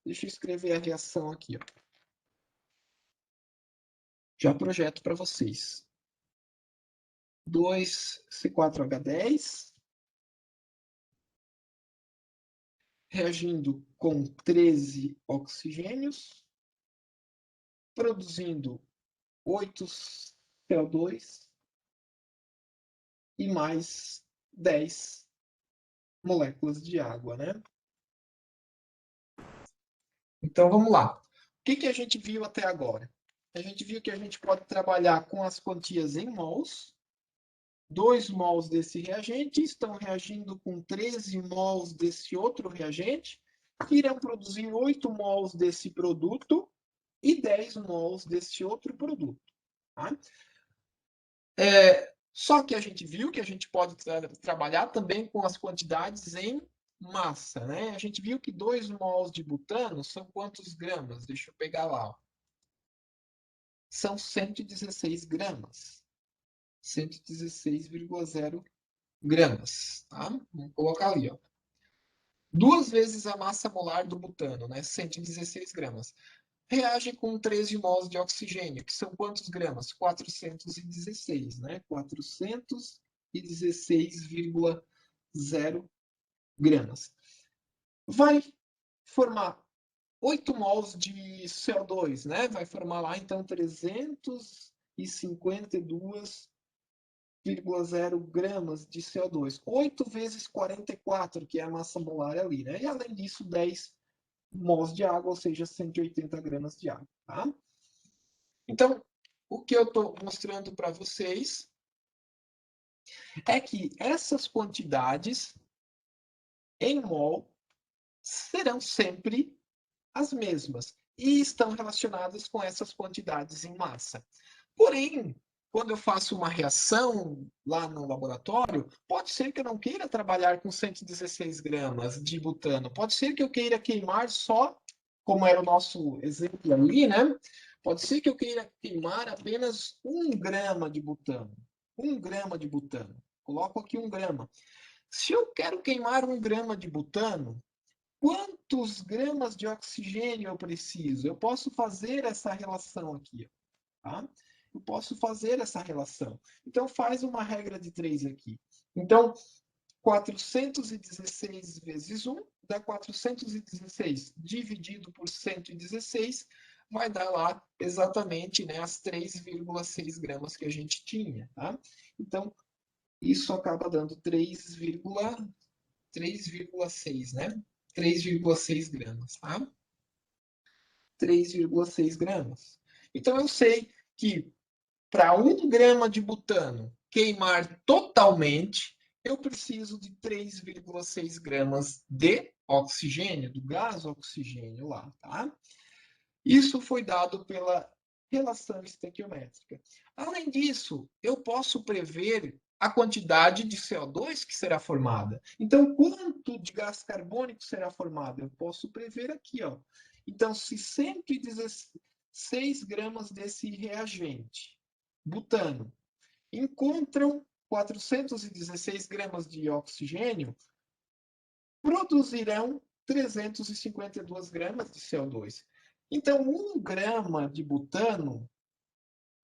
Deixa eu escrever a reação aqui, ó. Já projeto para vocês. 2C4H10 reagindo com 13 oxigênios, produzindo 8 CO2 e mais 10 moléculas de água, né? Então, vamos lá. O que a gente viu até agora? A gente viu que a gente pode trabalhar com as quantias em mols. 2 mols desse reagente estão reagindo com 13 mols desse outro reagente, que irão produzir 8 mols desse produto e 10 mols desse outro produto. Tá? Só que a gente viu que a gente pode trabalhar também com as quantidades em massa, né? A gente viu que 2 mols de butano são quantos gramas? Deixa eu pegar lá. Ó. São 116 gramas. 116,0 gramas, tá? Vamos colocar ali, ó. 2 vezes a massa molar do butano, né? 116 gramas. Reage com 13 mols de oxigênio, que são quantos gramas? 416, né? 416,0 gramas. Vai formar 8 mols de CO2, né? Vai formar lá, então, 352,0 gramas de CO2. 8 vezes 44, que é a massa molar ali, né? E, além disso, 10 mols de água, ou seja, 180 gramas de água, tá? Então, o que eu estou mostrando para vocês é que essas quantidades em mol serão sempre as mesmas e estão relacionadas com essas quantidades em massa. Porém, quando eu faço uma reação lá no laboratório, pode ser que eu não queira trabalhar com 116 gramas de butano. Pode ser que eu queira queimar só, como era o nosso exemplo ali, né? Pode ser que eu queira queimar apenas 1 grama de butano. 1 grama de butano. Coloco aqui 1 grama. Se eu quero queimar 1 grama de butano, quantos gramas de oxigênio eu preciso? Eu posso fazer essa relação aqui, tá? Eu posso fazer essa relação. Então, faz uma regra de 3 aqui. Então, 416 vezes 1 dá 416 dividido por 116 vai dar lá exatamente, né, as 3,6 gramas que a gente tinha, tá? Então, isso acaba dando 3,6, né? 3,6 gramas, tá? 3,6 gramas. Então, eu sei que para 1 grama de butano queimar totalmente, eu preciso de 3,6 gramas de oxigênio, do gás oxigênio lá, tá? Isso foi dado pela relação estequiométrica. Além disso, eu posso prever a quantidade de CO2 que será formada. Então, quanto de gás carbônico será formado? Eu posso prever aqui, ó. Então, se 116 gramas desse reagente, butano, encontram 416 gramas de oxigênio, produzirão 352 gramas de CO2. Então, 1 grama de butano,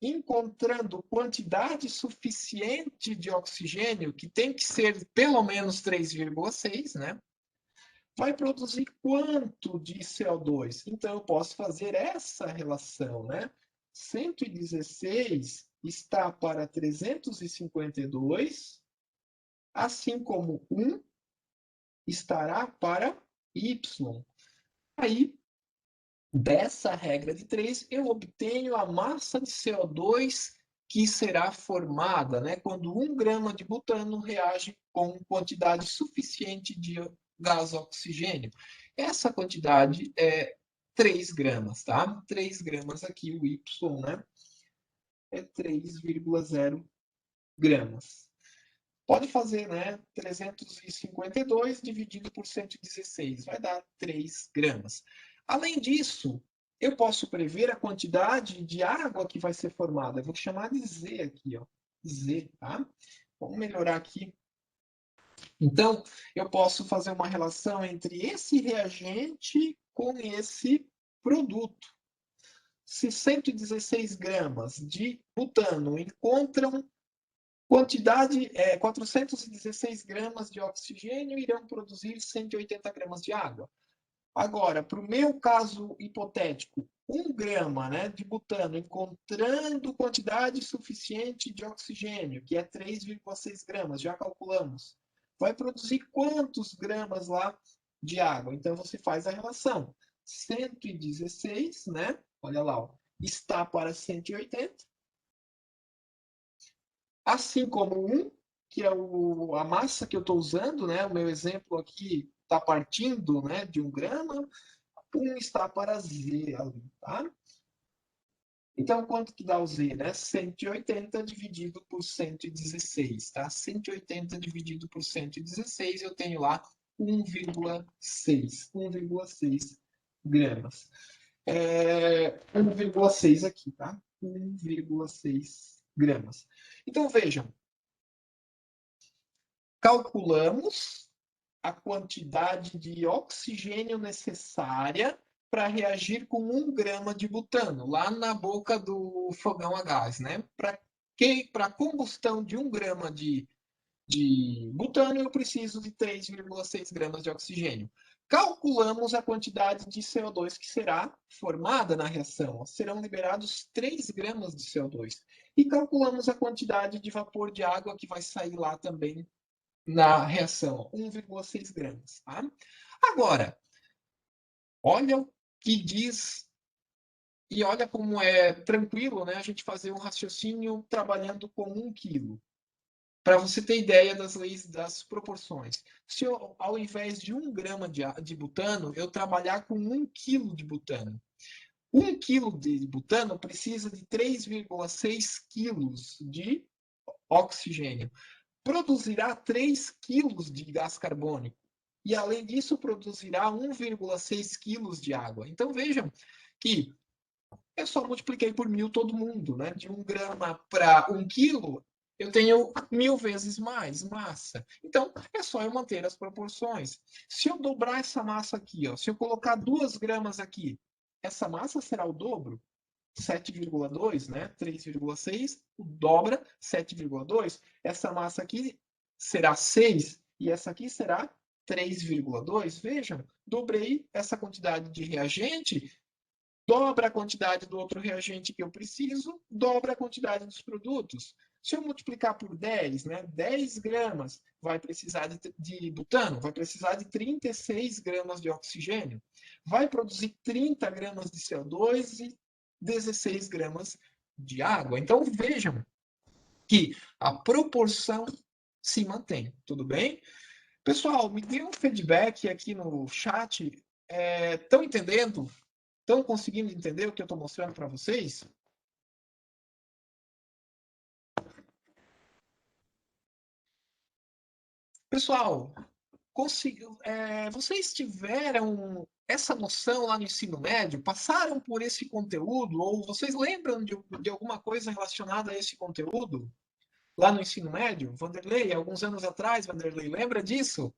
encontrando quantidade suficiente de oxigênio, que tem que ser pelo menos 3,6, né? Vai produzir quanto de CO2? Então, eu posso fazer essa relação, né? 116 está para 352, assim como 1 estará para Y. Aí, dessa regra de 3, eu obtenho a massa de CO2 que será formada, né, quando 1 grama de butano reage com quantidade suficiente de gás oxigênio. Essa quantidade é 3 gramas, tá? 3 gramas aqui, o Y, né? É 3,0 gramas. Pode fazer, né? 352 dividido por 116, vai dar 3 gramas. Além disso, eu posso prever a quantidade de água que vai ser formada. Eu vou chamar de Z aqui, ó. Z, tá? Vamos melhorar aqui. Então, eu posso fazer uma relação entre esse reagente com esse produto. Se 116 gramas de butano encontram quantidade, 416 gramas de oxigênio irão produzir 180 gramas de água. Agora, para o meu caso hipotético, 1 grama, né, de butano encontrando quantidade suficiente de oxigênio, que é 3,6 gramas, já calculamos, vai produzir quantos gramas lá de água? Então, você faz a relação. 116, né? Olha lá, ó, está para 180. Assim como 1, que é a massa que eu estou usando, né? O meu exemplo aqui está partindo, né, de 1 grama. 1 está para Z ali, tá? Então, quanto que dá o Z, né? 180 dividido por 116, tá? 180 dividido por 116, eu tenho lá 1,6 gramas. 1,6 aqui, tá? 1,6 gramas. Então, vejam, calculamos a quantidade de oxigênio necessária para reagir com 1 grama de butano, lá na boca do fogão a gás, né? Para a combustão de 1 grama de butano, eu preciso de 3,6 gramas de oxigênio. Calculamos a quantidade de CO2 que será formada na reação. Serão liberados 3 gramas de CO2. E calculamos a quantidade de vapor de água que vai sair lá também na reação, 1,6 gramas. Tá? Agora, olha o que diz e olha como é tranquilo, né, a gente fazer um raciocínio trabalhando com 1 quilo. Para você ter ideia das leis das proporções. Se eu, ao invés de 1 grama de butano, eu trabalhar com 1 quilo de butano. 1 quilo de butano precisa de 3,6 quilos de oxigênio. Produzirá 3 quilos de gás carbônico. E, além disso, produzirá 1,6 quilos de água. Então, vejam que eu só multipliquei por 1.000 todo mundo. Né? De 1 grama para 1 quilo, eu tenho 1.000 vezes mais massa. Então, é só eu manter as proporções. Se eu dobrar essa massa aqui, ó, se eu colocar 2 gramas aqui, essa massa será o dobro? 7,2, né? 3,6, dobra 7,2. Essa massa aqui será 6 e essa aqui será 3,2. Vejam, dobrei essa quantidade de reagente, dobra a quantidade do outro reagente que eu preciso, dobra a quantidade dos produtos. Se eu multiplicar por 10, né, 10 gramas, vai precisar de butano, vai precisar de 36 gramas de oxigênio, vai produzir 30 gramas de CO2 e 16 gramas de água. Então, vejam que a proporção se mantém, tudo bem? Pessoal, me dê um feedback aqui no chat. Estão entendendo? Estão conseguindo entender o que eu estou mostrando para vocês? Pessoal, vocês tiveram essa noção lá no ensino médio? Passaram por esse conteúdo? Ou vocês lembram de alguma coisa relacionada a esse conteúdo lá no ensino médio? Vanderlei, alguns anos atrás, Vanderlei, lembra disso?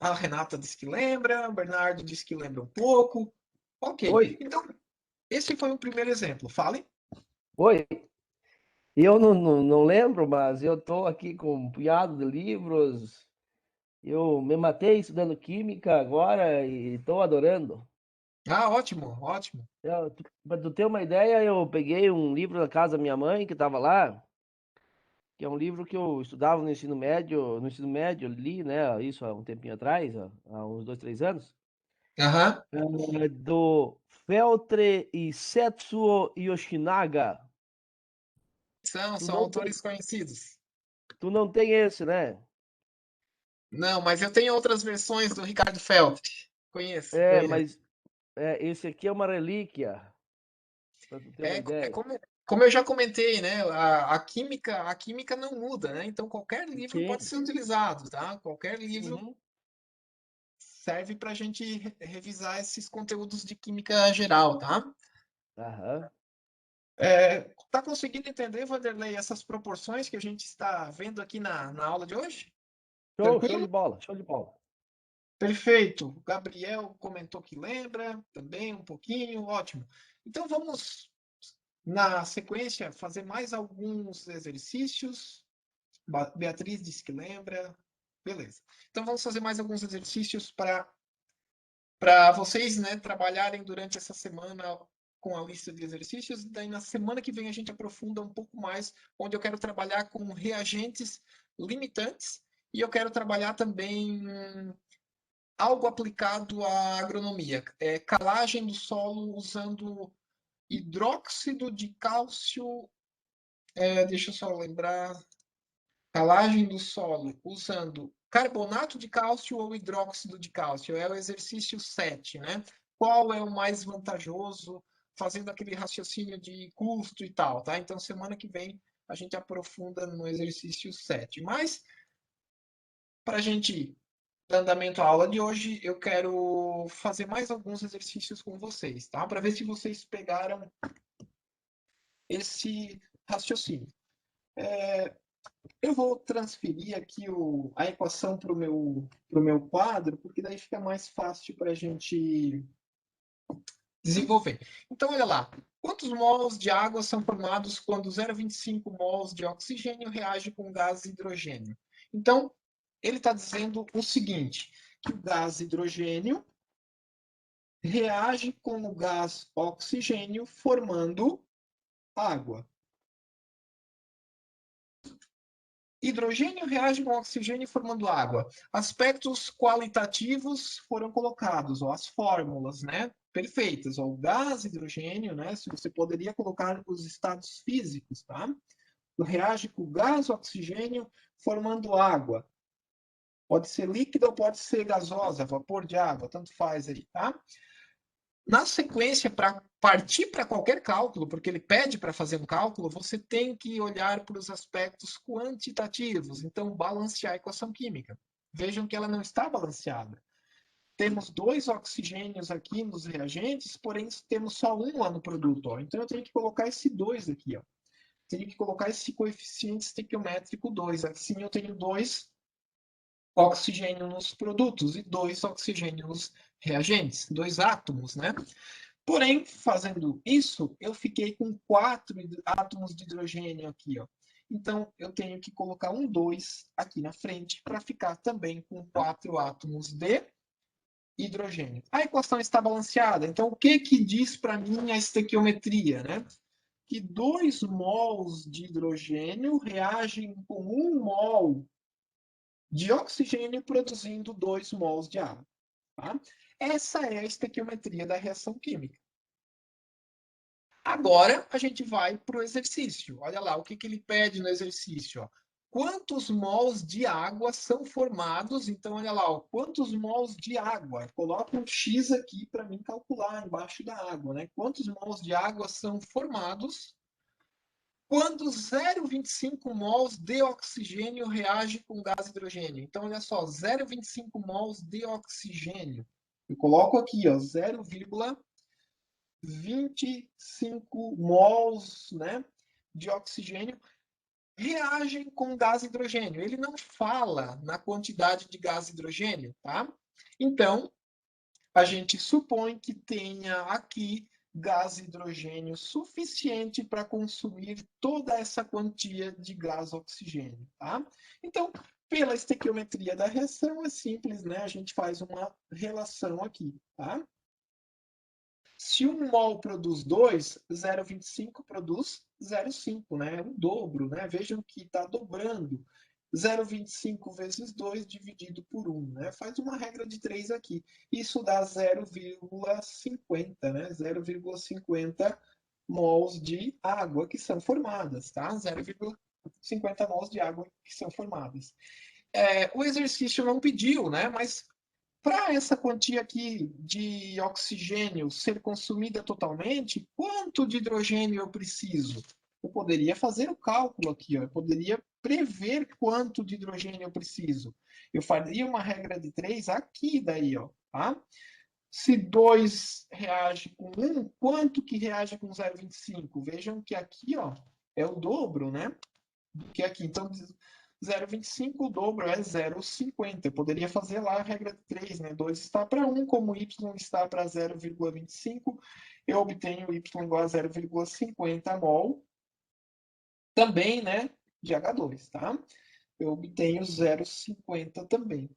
A Renata disse que lembra, o Bernardo disse que lembra um pouco. Ok, Oi, então esse foi o primeiro exemplo. Falem. oi. Eu não lembro, mas eu estou aqui com um punhado de livros. Eu me matei estudando química agora e estou adorando. Ah, ótimo, ótimo. Para tu ter uma ideia, eu peguei um livro na casa da minha mãe que estava lá, que é um livro que eu estudava no ensino médio. No ensino médio, eu li, né? Isso há um tempinho atrás, há uns 2, 3 anos. Aham. Do Feltre e Setsuo Yoshinaga. Tu São não tem, autores conhecidos. tu não tem esse, né? Não, mas eu tenho outras versões do Ricardo Felt. Conheço, É, conheço. mas esse aqui é uma relíquia, para tu ter uma É ideia. como eu já comentei, né? A química não muda, né? Então qualquer livro pode Sim. ser utilizado, tá? Qualquer livro Uhum. serve para a gente revisar esses conteúdos de química geral, tá? Aham. Tá conseguindo entender, Vanderlei, essas proporções que a gente está vendo aqui na aula de hoje? Show de Tranquilo? bola, show de bola. Perfeito. O Gabriel comentou que lembra também um pouquinho, ótimo. Então vamos, na sequência, fazer mais alguns exercícios. Beatriz disse que lembra. Beleza. Então vamos fazer mais alguns exercícios para vocês, né, trabalharem durante essa semana com a lista de exercícios. Daí na semana que vem a gente aprofunda um pouco mais, onde eu quero trabalhar com reagentes limitantes e eu quero trabalhar também algo aplicado à agronomia. Calagem do solo usando hidróxido de cálcio. Deixa eu só lembrar. Calagem do solo usando carbonato de cálcio ou hidróxido de cálcio. É o exercício 7, né? Qual é o mais vantajoso? Fazendo aquele raciocínio de custo e tal, tá? Então, semana que vem a gente aprofunda no exercício 7. Mas, para a gente andamento à aula de hoje, eu quero fazer mais alguns exercícios com vocês, tá? Para ver se vocês pegaram esse raciocínio. Eu vou transferir aqui a equação para o meu quadro, porque daí fica mais fácil para a gente desenvolver. Então, olha lá. Quantos mols de água são formados quando 0,25 mols de oxigênio reage com gás hidrogênio? Então, ele está dizendo o seguinte, que o gás hidrogênio reage com o gás oxigênio formando água. Hidrogênio reage com oxigênio formando água. Aspectos qualitativos foram colocados, ó, as fórmulas, né? Perfeitas. Ó, o gás hidrogênio, né? Se você poderia colocar os estados físicos, tá? Reage com o gás oxigênio formando água. Pode ser líquida ou pode ser gasosa, vapor de água, tanto faz aí, tá? Na sequência, para partir para qualquer cálculo, porque ele pede para fazer um cálculo, você tem que olhar para os aspectos quantitativos. Então, balancear a equação química. Vejam que ela não está balanceada. Temos 2 oxigênios aqui nos reagentes, porém temos só um lá no produto. Ó. Então, eu tenho que colocar esse 2 aqui. Ó. Tenho que colocar esse coeficiente estequiométrico 2. Assim, eu tenho 2 oxigênio nos produtos e 2 oxigênios nos reagentes, 2 átomos, né? Porém, fazendo isso, eu fiquei com 4 átomos de hidrogênio aqui, ó. Então, eu tenho que colocar um 2 aqui na frente para ficar também com 4 átomos de hidrogênio. A equação está balanceada. Então, o que diz para mim a estequiometria, né? Que 2 mols de hidrogênio reagem com 1 mol de oxigênio produzindo 2 mols de água. Tá? Essa é a estequiometria da reação química. Agora, a gente vai para o exercício. Olha lá, o que ele pede no exercício? Ó. Quantos mols de água são formados? Então, olha lá, ó, quantos mols de água? Coloca um X aqui para mim calcular embaixo da água. Né? Quantos mols de água são formados quando 0,25 mols de oxigênio reage com gás hidrogênio? Então, olha só, 0,25 mols de oxigênio. Eu coloco aqui, ó, 0,25 mols, né, de oxigênio reagem com gás hidrogênio. Ele não fala na quantidade de gás hidrogênio, tá? Então, a gente supõe que tenha aqui gás hidrogênio suficiente para consumir toda essa quantia de gás oxigênio, tá? Então, pela estequiometria da reação, é simples, né? A gente faz uma relação aqui, tá? Se 1 mol produz 2, 0,25 produz 0,5, né? É o dobro, né? Vejam que está dobrando. 0,25 vezes 2 dividido por 1, né? Faz uma regra de 3 aqui. Isso dá 0,50, né? 0,50 mols de água que são formadas, tá? 0,50 mols de água que são formadas. O exercício não pediu, né? Mas para essa quantia aqui de oxigênio ser consumida totalmente, quanto de hidrogênio eu preciso? Eu poderia fazer o cálculo aqui, ó. Eu poderia prever quanto de hidrogênio eu preciso. Eu faria uma regra de 3 aqui daí, ó, tá? Se 2 reage com 1, quanto que reage com 0,25? Vejam que aqui, ó, é o dobro, né? Do que aqui. Então, 0,25, o dobro é 0,50. Eu poderia fazer lá a regra de 3, né? 2 está para 1, como y está para 0,25, eu obtenho y igual a 0,50 mol, também, né, de H2, tá? Eu obtenho 0,50 também.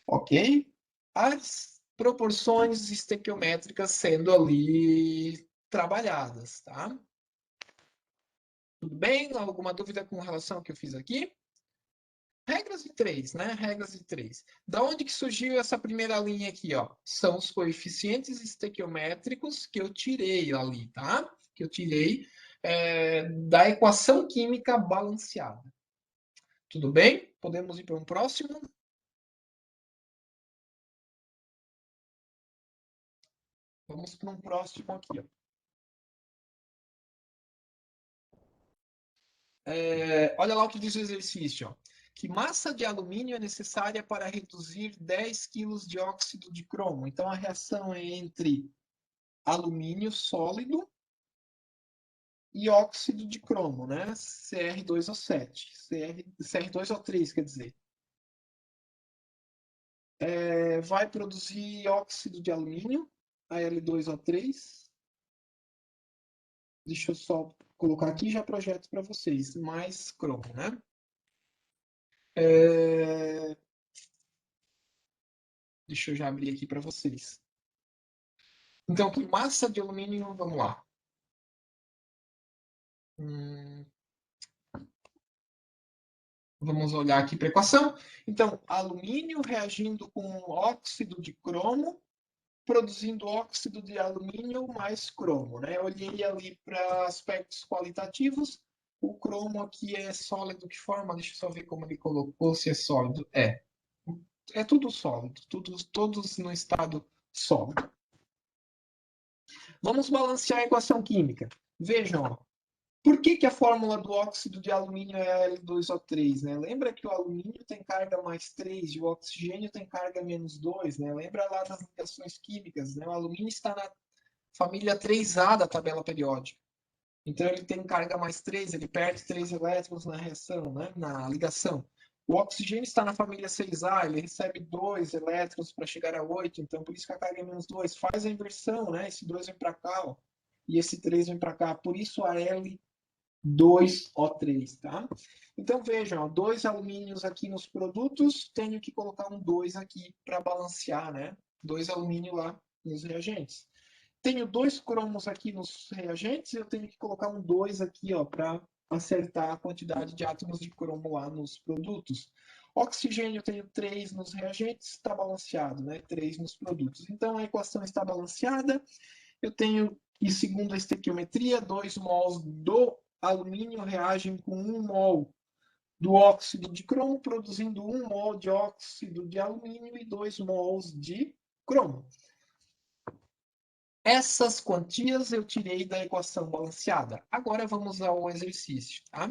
Ok? As proporções estequiométricas sendo ali trabalhadas, tá? Tudo bem? Alguma dúvida com relação ao que eu fiz aqui? Regras de 3, né? Regras de 3. Da onde que surgiu essa primeira linha aqui, ó? São os coeficientes estequiométricos que eu tirei ali, tá? Que eu tirei da equação química balanceada. Tudo bem? Podemos ir para um próximo? Vamos para um próximo aqui, ó. Olha lá o que diz o exercício, ó. Que massa de alumínio é necessária para reduzir 10 kg de óxido de cromo? Então, a reação é entre alumínio sólido e óxido de cromo, né? Cr2O7. Cr2O3, quer dizer. Vai produzir óxido de alumínio, Al2O3. Deixa eu só colocar aqui e já projeto para vocês. Mais cromo, né? Deixa eu já abrir aqui para vocês. Então, que massa de alumínio, vamos lá. Vamos olhar aqui para a equação. Então, alumínio reagindo com óxido de cromo, produzindo óxido de alumínio mais cromo, né? Eu olhei ali para aspectos qualitativos. O cromo aqui é sólido, que forma? Deixa eu só ver como ele colocou, se é sólido. É tudo sólido, todos no estado sólido. Vamos balancear a equação química. Vejam, ó. Por que a fórmula do óxido de alumínio é Al2O3? Né? Lembra que o alumínio tem carga mais 3 e o oxigênio tem carga menos 2. Né? Lembra lá das ligações químicas? Né? O alumínio está na família 3A da tabela periódica. Então, ele tem carga mais 3, ele perde 3 elétrons na reação, né? Na ligação. O oxigênio está na família 6A, ele recebe 2 elétrons para chegar a 8, então por isso que a carga é menos 2. Faz a inversão, né? Esse 2 vem para cá, ó, e esse 3 vem para cá. Por isso a L2O3, tá? Então vejam, ó, 2 alumínios aqui nos produtos, tenho que colocar um 2 aqui para balancear, né? 2 alumínio lá nos reagentes. Tenho 2 cromos aqui nos reagentes, eu tenho que colocar um 2 aqui, ó, para acertar a quantidade de átomos de cromo lá nos produtos. Oxigênio eu tenho 3 nos reagentes, está balanceado, né? 3 nos produtos. Então a equação está balanceada. Eu tenho, e segundo a estequiometria, 2 mols do alumínio reagem com 1 mol do óxido de cromo, produzindo 1 mol de óxido de alumínio e 2 mols de cromo. Essas quantias eu tirei da equação balanceada. Agora vamos ao exercício. Tá?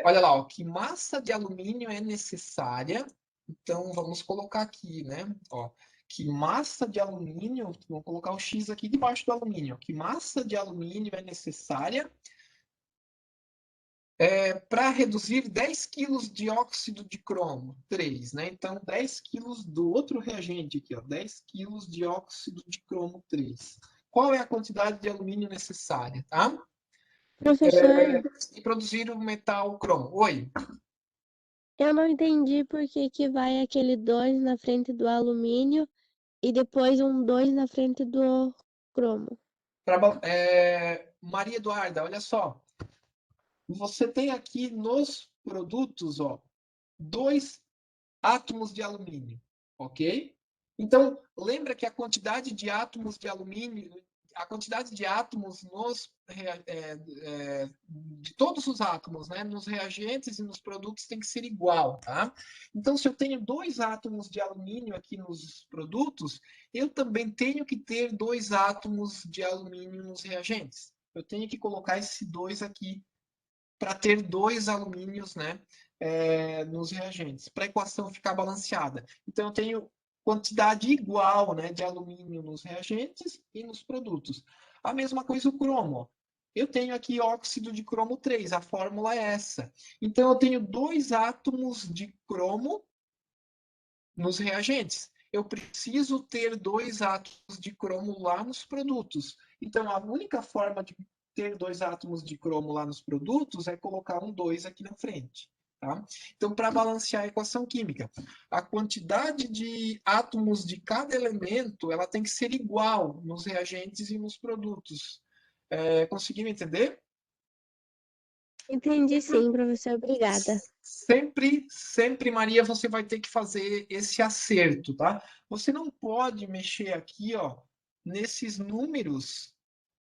Olha lá, ó, que massa de alumínio é necessária. Então, vamos colocar aqui, né? Ó, que massa de alumínio, vamos colocar o X aqui debaixo do alumínio. Que massa de alumínio é necessária para reduzir 10 kg de óxido de cromo? 3, né? Então, 10 kg do outro reagente aqui, ó, 10 kg de óxido de cromo 3. Qual é a quantidade de alumínio necessária, tá? Professor, E produzir o metal cromo. Oi? eu não entendi por que vai aquele 2 na frente do alumínio e depois um 2 na frente do cromo. Maria Eduarda, olha só. Você tem aqui nos produtos, ó, 2 átomos de alumínio, ok? Então, lembra que a quantidade de átomos de alumínio, a quantidade de átomos de todos os átomos, né, nos reagentes e nos produtos tem que ser igual, tá? Então, se eu tenho 2 átomos de alumínio aqui nos produtos, eu também tenho que ter 2 átomos de alumínio nos reagentes. Eu tenho que colocar esse 2 aqui para ter 2 alumínios, né, nos reagentes, para a equação ficar balanceada. Então, eu tenho quantidade igual, né, de alumínio nos reagentes e nos produtos. A mesma coisa o cromo. Eu tenho aqui óxido de cromo 3, a fórmula é essa. Então, eu tenho 2 átomos de cromo nos reagentes. Eu preciso ter 2 átomos de cromo lá nos produtos. Então, a única forma de ter 2 átomos de cromo lá nos produtos é colocar um 2 aqui na frente. Tá? Então, para balancear a equação química, a quantidade de átomos de cada elemento ela tem que ser igual nos reagentes e nos produtos. Conseguiram entender? Entendi sim, professor. Obrigada. Sempre, Maria, você vai ter que fazer esse acerto, tá? Você não pode mexer aqui, ó, nesses números,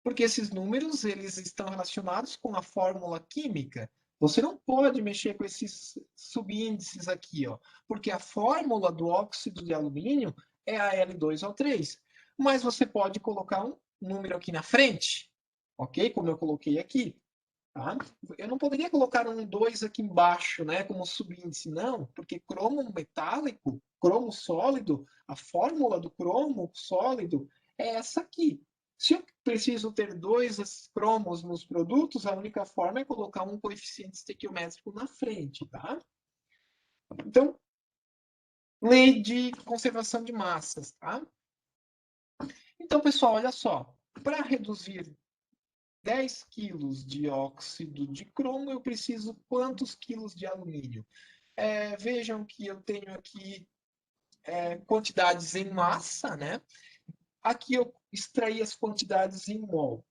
porque esses números eles estão relacionados com a fórmula química. Você não pode mexer com esses subíndices aqui, ó, porque a fórmula do óxido de alumínio é a L2O3. Mas você pode colocar um número aqui na frente, ok? Como eu coloquei aqui. Tá? Eu não poderia colocar um 2 aqui embaixo, né, como subíndice, não, porque cromo metálico, cromo sólido, a fórmula do cromo sólido é essa aqui. Se eu preciso ter dois cromos nos produtos, a única forma é colocar um coeficiente estequiométrico na frente, tá? Então, lei de conservação de massas, tá? Então, pessoal, olha só. Para reduzir 10 quilos de óxido de cromo, eu preciso quantos quilos de alumínio? Vejam que eu tenho aqui quantidades em massa, né? Aqui eu extraí as quantidades em mol.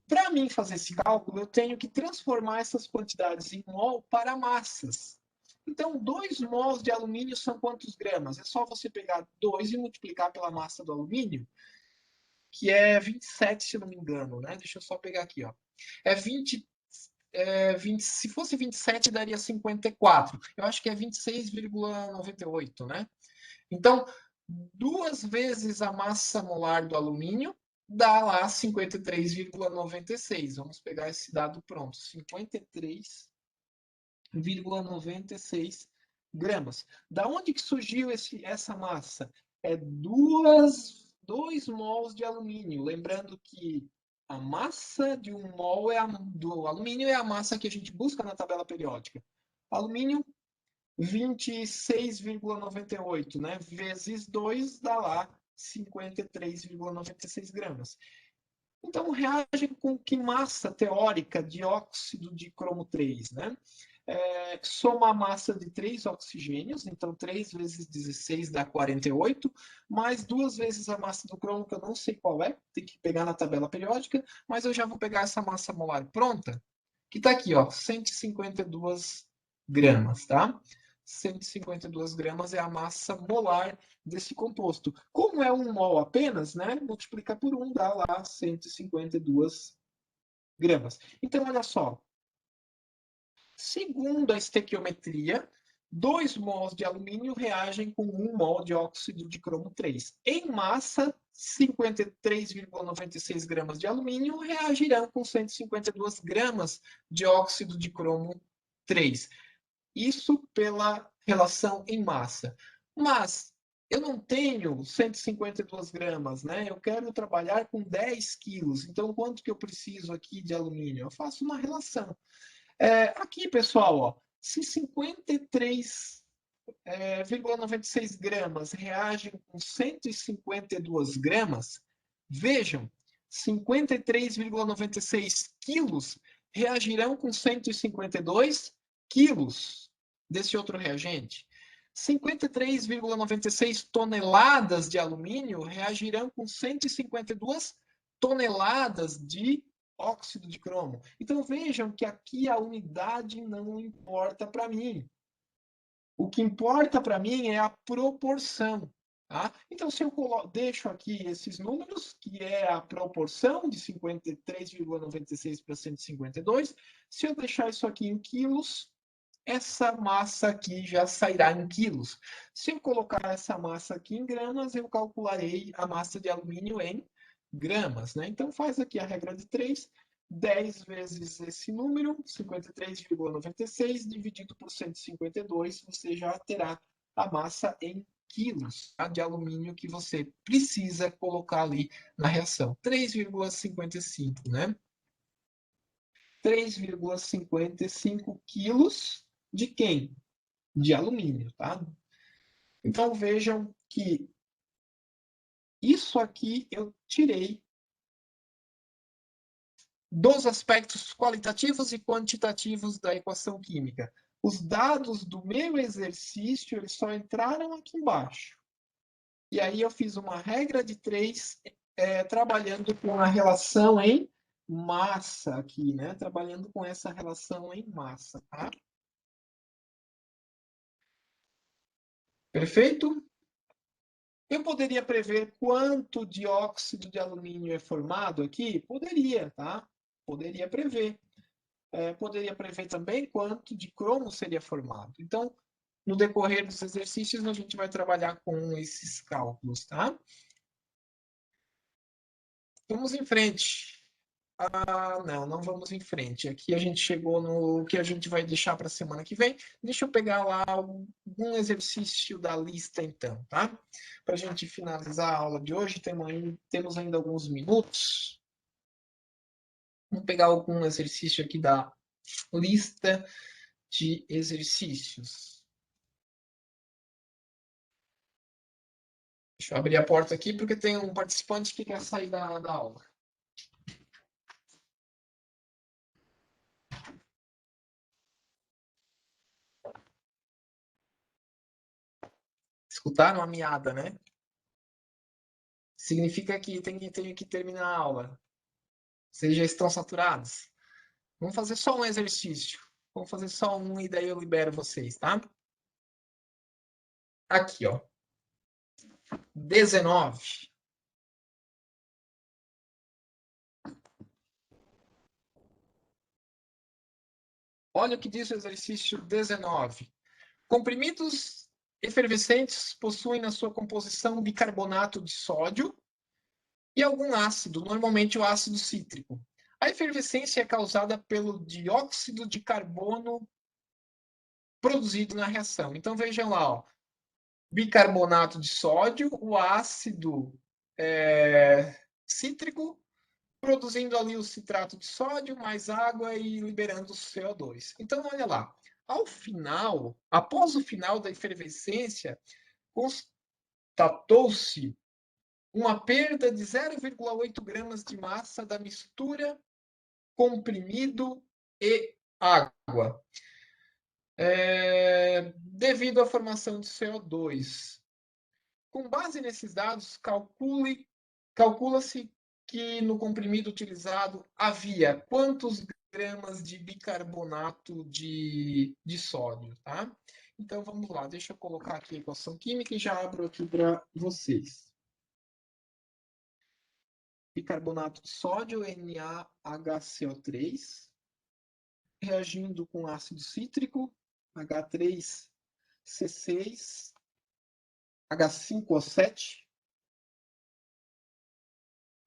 Para mim fazer esse cálculo, eu tenho que transformar essas quantidades em mol para massas. Então, 2 mols de alumínio são quantos gramas? É só você pegar 2 e multiplicar pela massa do alumínio, que é 27, se não me engano, né? Deixa eu só pegar aqui, ó. É 20, se fosse 27, daria 54. Eu acho que é 26,98, né? Então, 2 vezes a massa molar do alumínio dá lá 53,96. Vamos pegar esse dado pronto. 53,96 gramas. Da onde que surgiu essa massa? É 2 mols de alumínio. Lembrando que a massa de um mol do alumínio é a massa que a gente busca na tabela periódica. Alumínio, 26,98, né? Vezes 2 dá lá 53,96 gramas. Então, reagem com que massa teórica de óxido de cromo 3, né? Soma a massa de 3 oxigênios, então 3 vezes 16 dá 48, mais 2 vezes a massa do cromo, que eu não sei qual é, tem que pegar na tabela periódica, mas eu já vou pegar essa massa molar pronta, que está aqui, ó, 152 gramas, tá? 152 gramas é a massa molar desse composto. Como é 1 mol apenas, né? Multiplica por 1, dá lá 152 gramas. Então, olha só. Segundo a estequiometria, 2 mols de alumínio reagem com 1 mol de óxido de cromo 3. Em massa, 53,96 gramas de alumínio reagirão com 152 gramas de óxido de cromo 3. Isso pela relação em massa. Mas eu não tenho 152 gramas, né? Eu quero trabalhar com 10 quilos. Então, quanto que eu preciso aqui de alumínio? Eu faço uma relação. Aqui, pessoal, ó, se 53,96 gramas reagem com 152 gramas, vejam, 53,96 quilos reagirão com 152 quilos desse outro reagente. 53,96 toneladas de alumínio reagirão com 152 toneladas de óxido de cromo. Então vejam que aqui a unidade não importa para mim. O que importa para mim é a proporção. Tá? Então, se eu deixo aqui esses números, que é a proporção de 53,96 para 152, se eu deixar isso aqui em quilos, essa massa aqui já sairá em quilos. Se eu colocar essa massa aqui em gramas, eu calcularei a massa de alumínio em gramas. Né? Então, faz aqui a regra de 3. 10 vezes esse número, 53,96, dividido por 152, você já terá a massa em quilos, tá? De alumínio que você precisa colocar ali na reação. 3,55, né? 3,55 quilos de quem? De alumínio, tá? Então vejam que isso aqui eu tirei dos aspectos qualitativos e quantitativos da equação química. Os dados do meu exercício eles só entraram aqui embaixo. E aí eu fiz uma regra de 3, trabalhando com a relação em massa aqui, né? Trabalhando com essa relação em massa, tá? Perfeito? Eu poderia prever quanto dióxido de alumínio é formado aqui? Poderia, tá? Poderia prever. Poderia prever também quanto de cromo seria formado. Então, no decorrer dos exercícios, a gente vai trabalhar com esses cálculos, tá? Vamos em frente. não vamos em frente. Aqui a gente chegou no que a gente vai deixar para a semana que vem. Deixa eu pegar lá algum exercício da lista, então, tá? Para a gente finalizar a aula de hoje, temos ainda alguns minutos. Vamos pegar algum exercício aqui da lista de exercícios. Deixa eu abrir a porta aqui, porque tem um participante que quer sair da aula. Escutaram a miada, né? Significa que tenho que terminar a aula. Vocês já estão saturados? Vamos fazer só um exercício. Vamos fazer só um e daí eu libero vocês, tá? Aqui, ó. 19. Olha o que diz o exercício 19. Comprimidos efervescentes possuem na sua composição bicarbonato de sódio e algum ácido, normalmente o ácido cítrico. A efervescência é causada pelo dióxido de carbono produzido na reação. Então vejam lá, ó, bicarbonato de sódio, o ácido cítrico, produzindo ali o citrato de sódio, mais água e liberando o CO2. Então, olha lá, ao final, após o final da efervescência, constatou-se uma perda de 0,8 gramas de massa da mistura comprimido e água, devido à formação de CO2. Com base nesses dados, calcula-se que no comprimido utilizado havia quantos gramas de bicarbonato de sódio, tá? Então vamos lá, deixa eu colocar aqui a equação química e já abro aqui para vocês. Bicarbonato de sódio, NaHCO3, reagindo com ácido cítrico, H3C6, H5O7,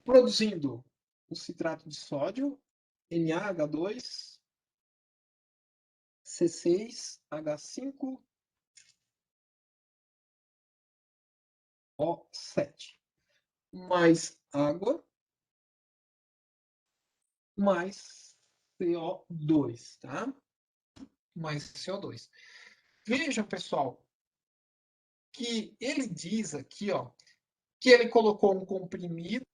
produzindo o citrato de sódio, NaH2, C6, H5O7, mais água, mais CO2, tá? Mais CO2. Vejam, pessoal, que ele diz aqui, ó, que ele colocou um comprimido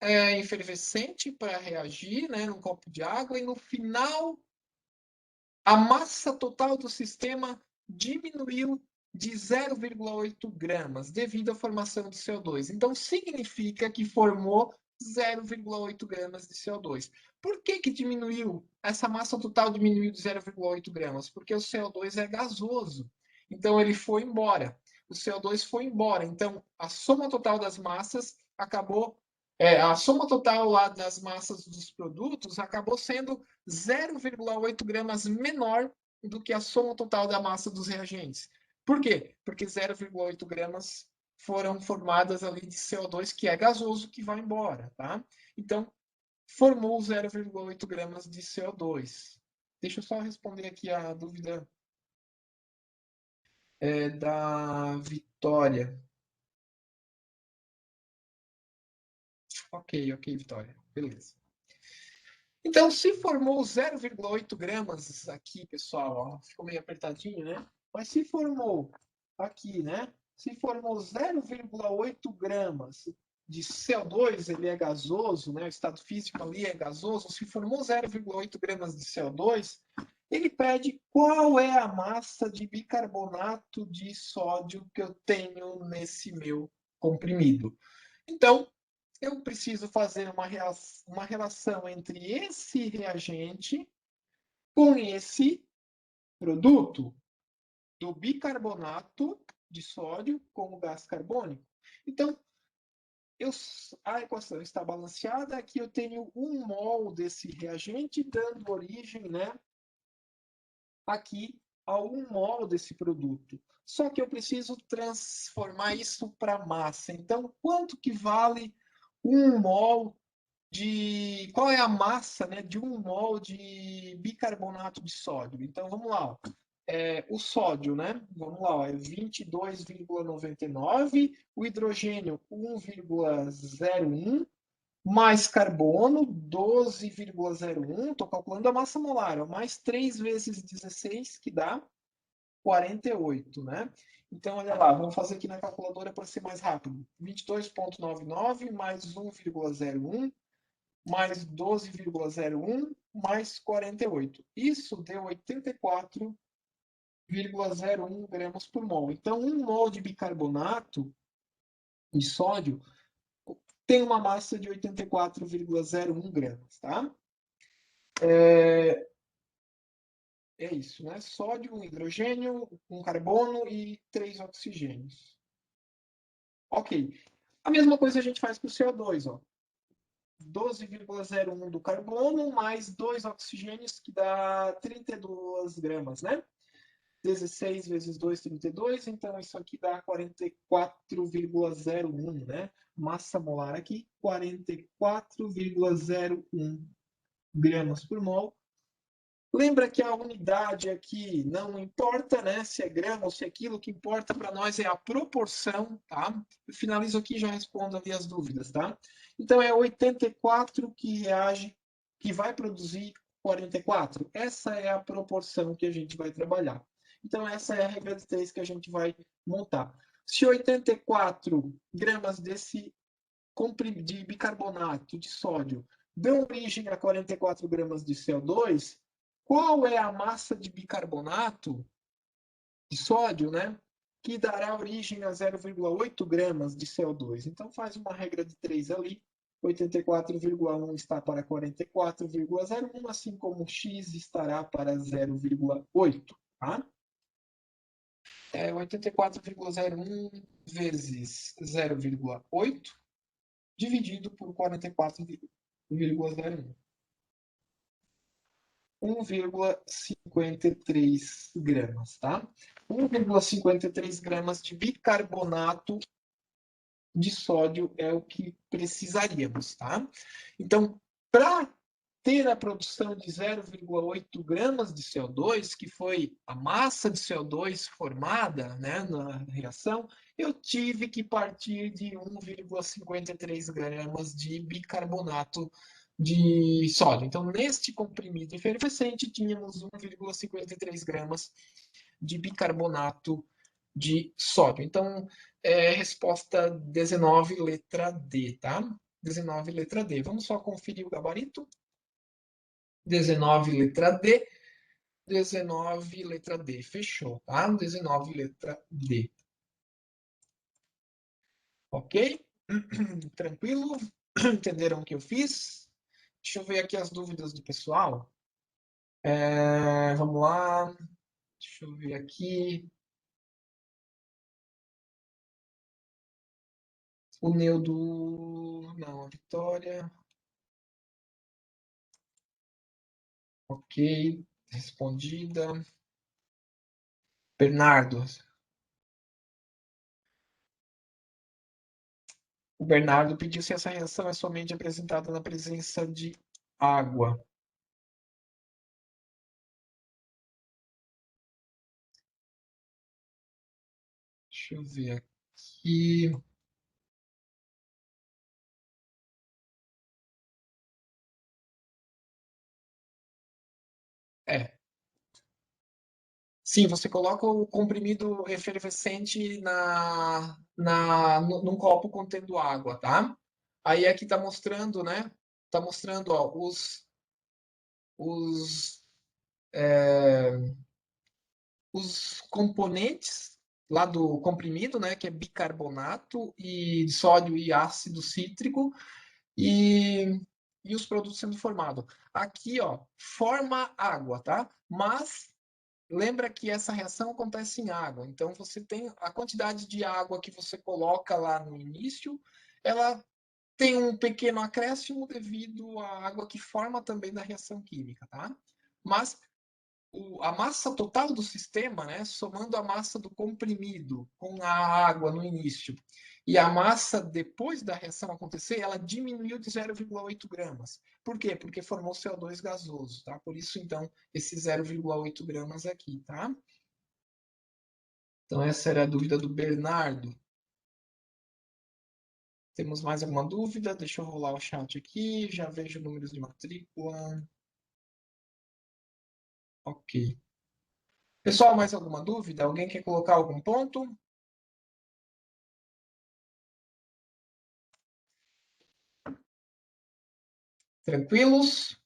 efervescente para reagir, né, num copo de água, e no final a massa total do sistema diminuiu de 0,8 gramas devido à formação de CO2. Então, significa que formou 0,8 gramas de CO2. Por que diminuiu? Essa massa total diminuiu de 0,8 gramas? Porque o CO2 é gasoso. Então, ele foi embora. O CO2 foi embora. Então, a soma total das massas acabou... a soma total lá das massas dos produtos acabou sendo 0,8 gramas menor do que a soma total da massa dos reagentes. Por quê? Porque 0,8 gramas foram formadas ali de CO2, que é gasoso, que vai embora, tá? Então, formou 0,8 gramas de CO2. Deixa eu só responder aqui a dúvida da Vitória. Ok, Vitória. Beleza. Então, se formou 0,8 gramas aqui, pessoal, ó, ficou meio apertadinho, né? Mas se formou aqui, né? Se formou 0,8 gramas de CO2, ele é gasoso, né? O estado físico ali é gasoso. Se formou 0,8 gramas de CO2, ele pede qual é a massa de bicarbonato de sódio que eu tenho nesse meu comprimido. Então, eu preciso fazer uma relação entre esse reagente com esse produto do bicarbonato de sódio com o gás carbônico. Então, a equação está balanceada. Aqui eu tenho 1 mol desse reagente, dando origem, né, aqui a 1 mol desse produto. Só que eu preciso transformar isso para massa. Então, quanto que vale 1 mol de qual é a massa, né, de 1 mol de bicarbonato de sódio. Então, vamos lá. Ó. O sódio, né? Vamos lá, ó, é 22,99, o hidrogênio 1,01, mais carbono 12,01, estou calculando a massa molar, ó, mais 3 vezes 16, que dá 48, né? Então, olha lá, vamos fazer aqui na calculadora para ser mais rápido. 22,99 mais 1,01 mais 12,01 mais 48. Isso deu 84,01 gramas por mol. Então, 1 mol de bicarbonato de sódio tem uma massa de 84,01 gramas, tá? É isso, né? Sódio, um hidrogênio, um carbono e 3 oxigênios. Ok. A mesma coisa a gente faz com o CO2, ó. 12,01 do carbono mais 2 oxigênios, que dá 32 gramas, né? 16 vezes 2, 32. Então, isso aqui dá 44,01, né? Massa molar aqui, 44,01 gramas por mol. Lembra que a unidade aqui não importa, né? Se é grama ou se é quilo, o que importa para nós é a proporção, tá? Eu finalizo aqui e já respondo ali as dúvidas, tá? Então é 84 que reage, que vai produzir 44. Essa é a proporção que a gente vai trabalhar. Então essa é a regra de 3 que a gente vai montar. Se 84 gramas de bicarbonato de sódio dão origem a 44 gramas de CO2, qual é a massa de bicarbonato de sódio, né? Que dará origem a 0,8 gramas de CO2. Então, faz uma regra de 3 ali. 84,1 está para 44,01, assim como x estará para 0,8. Tá? 84,01 vezes 0,8 dividido por 44,01. 1,53 gramas, tá? 1,53 gramas de bicarbonato de sódio é o que precisaríamos, tá? Então, para ter a produção de 0,8 gramas de CO2, que foi a massa de CO2 formada, né, na reação, eu tive que partir de 1,53 gramas de bicarbonato de sódio. Então, neste comprimido efervescente, tínhamos 1,53 gramas de bicarbonato de sódio. Então, resposta 19, letra D, tá? 19, letra D. Vamos só conferir o gabarito. 19, letra D. 19, letra D. Fechou, tá? 19, letra D. Ok? Tranquilo? Entenderam o que eu fiz? Deixa eu ver aqui as dúvidas do pessoal. Vamos lá. Deixa eu ver aqui. O Neudo. Não, a Vitória. Ok. Respondida. Bernardo. O Bernardo pediu se essa reação é somente apresentada na presença de água. Deixa eu ver aqui. Sim, você coloca o comprimido efervescente num copo contendo água, tá? Aí aqui está mostrando, né? Está mostrando, ó, os, os componentes lá do comprimido, né? Que é bicarbonato e sódio e ácido cítrico e os produtos sendo formados. Aqui, ó, forma água, tá? Mas lembra que essa reação acontece em água. Então, você tem a quantidade de água que você coloca lá no início, ela tem um pequeno acréscimo devido à água que forma também da reação química, tá? Mas a massa total do sistema, né, somando a massa do comprimido com a água no início e a massa depois da reação acontecer, ela diminuiu de 0,8 gramas. Por quê? Porque formou CO2 gasoso, tá? Por isso, então, esse 0,8 gramas aqui, tá? Então, essa era a dúvida do Bernardo. Temos mais alguma dúvida? Deixa eu rolar o chat aqui, já vejo números de matrícula. Ok. Pessoal, mais alguma dúvida? Alguém quer colocar algum ponto? Tranquilos?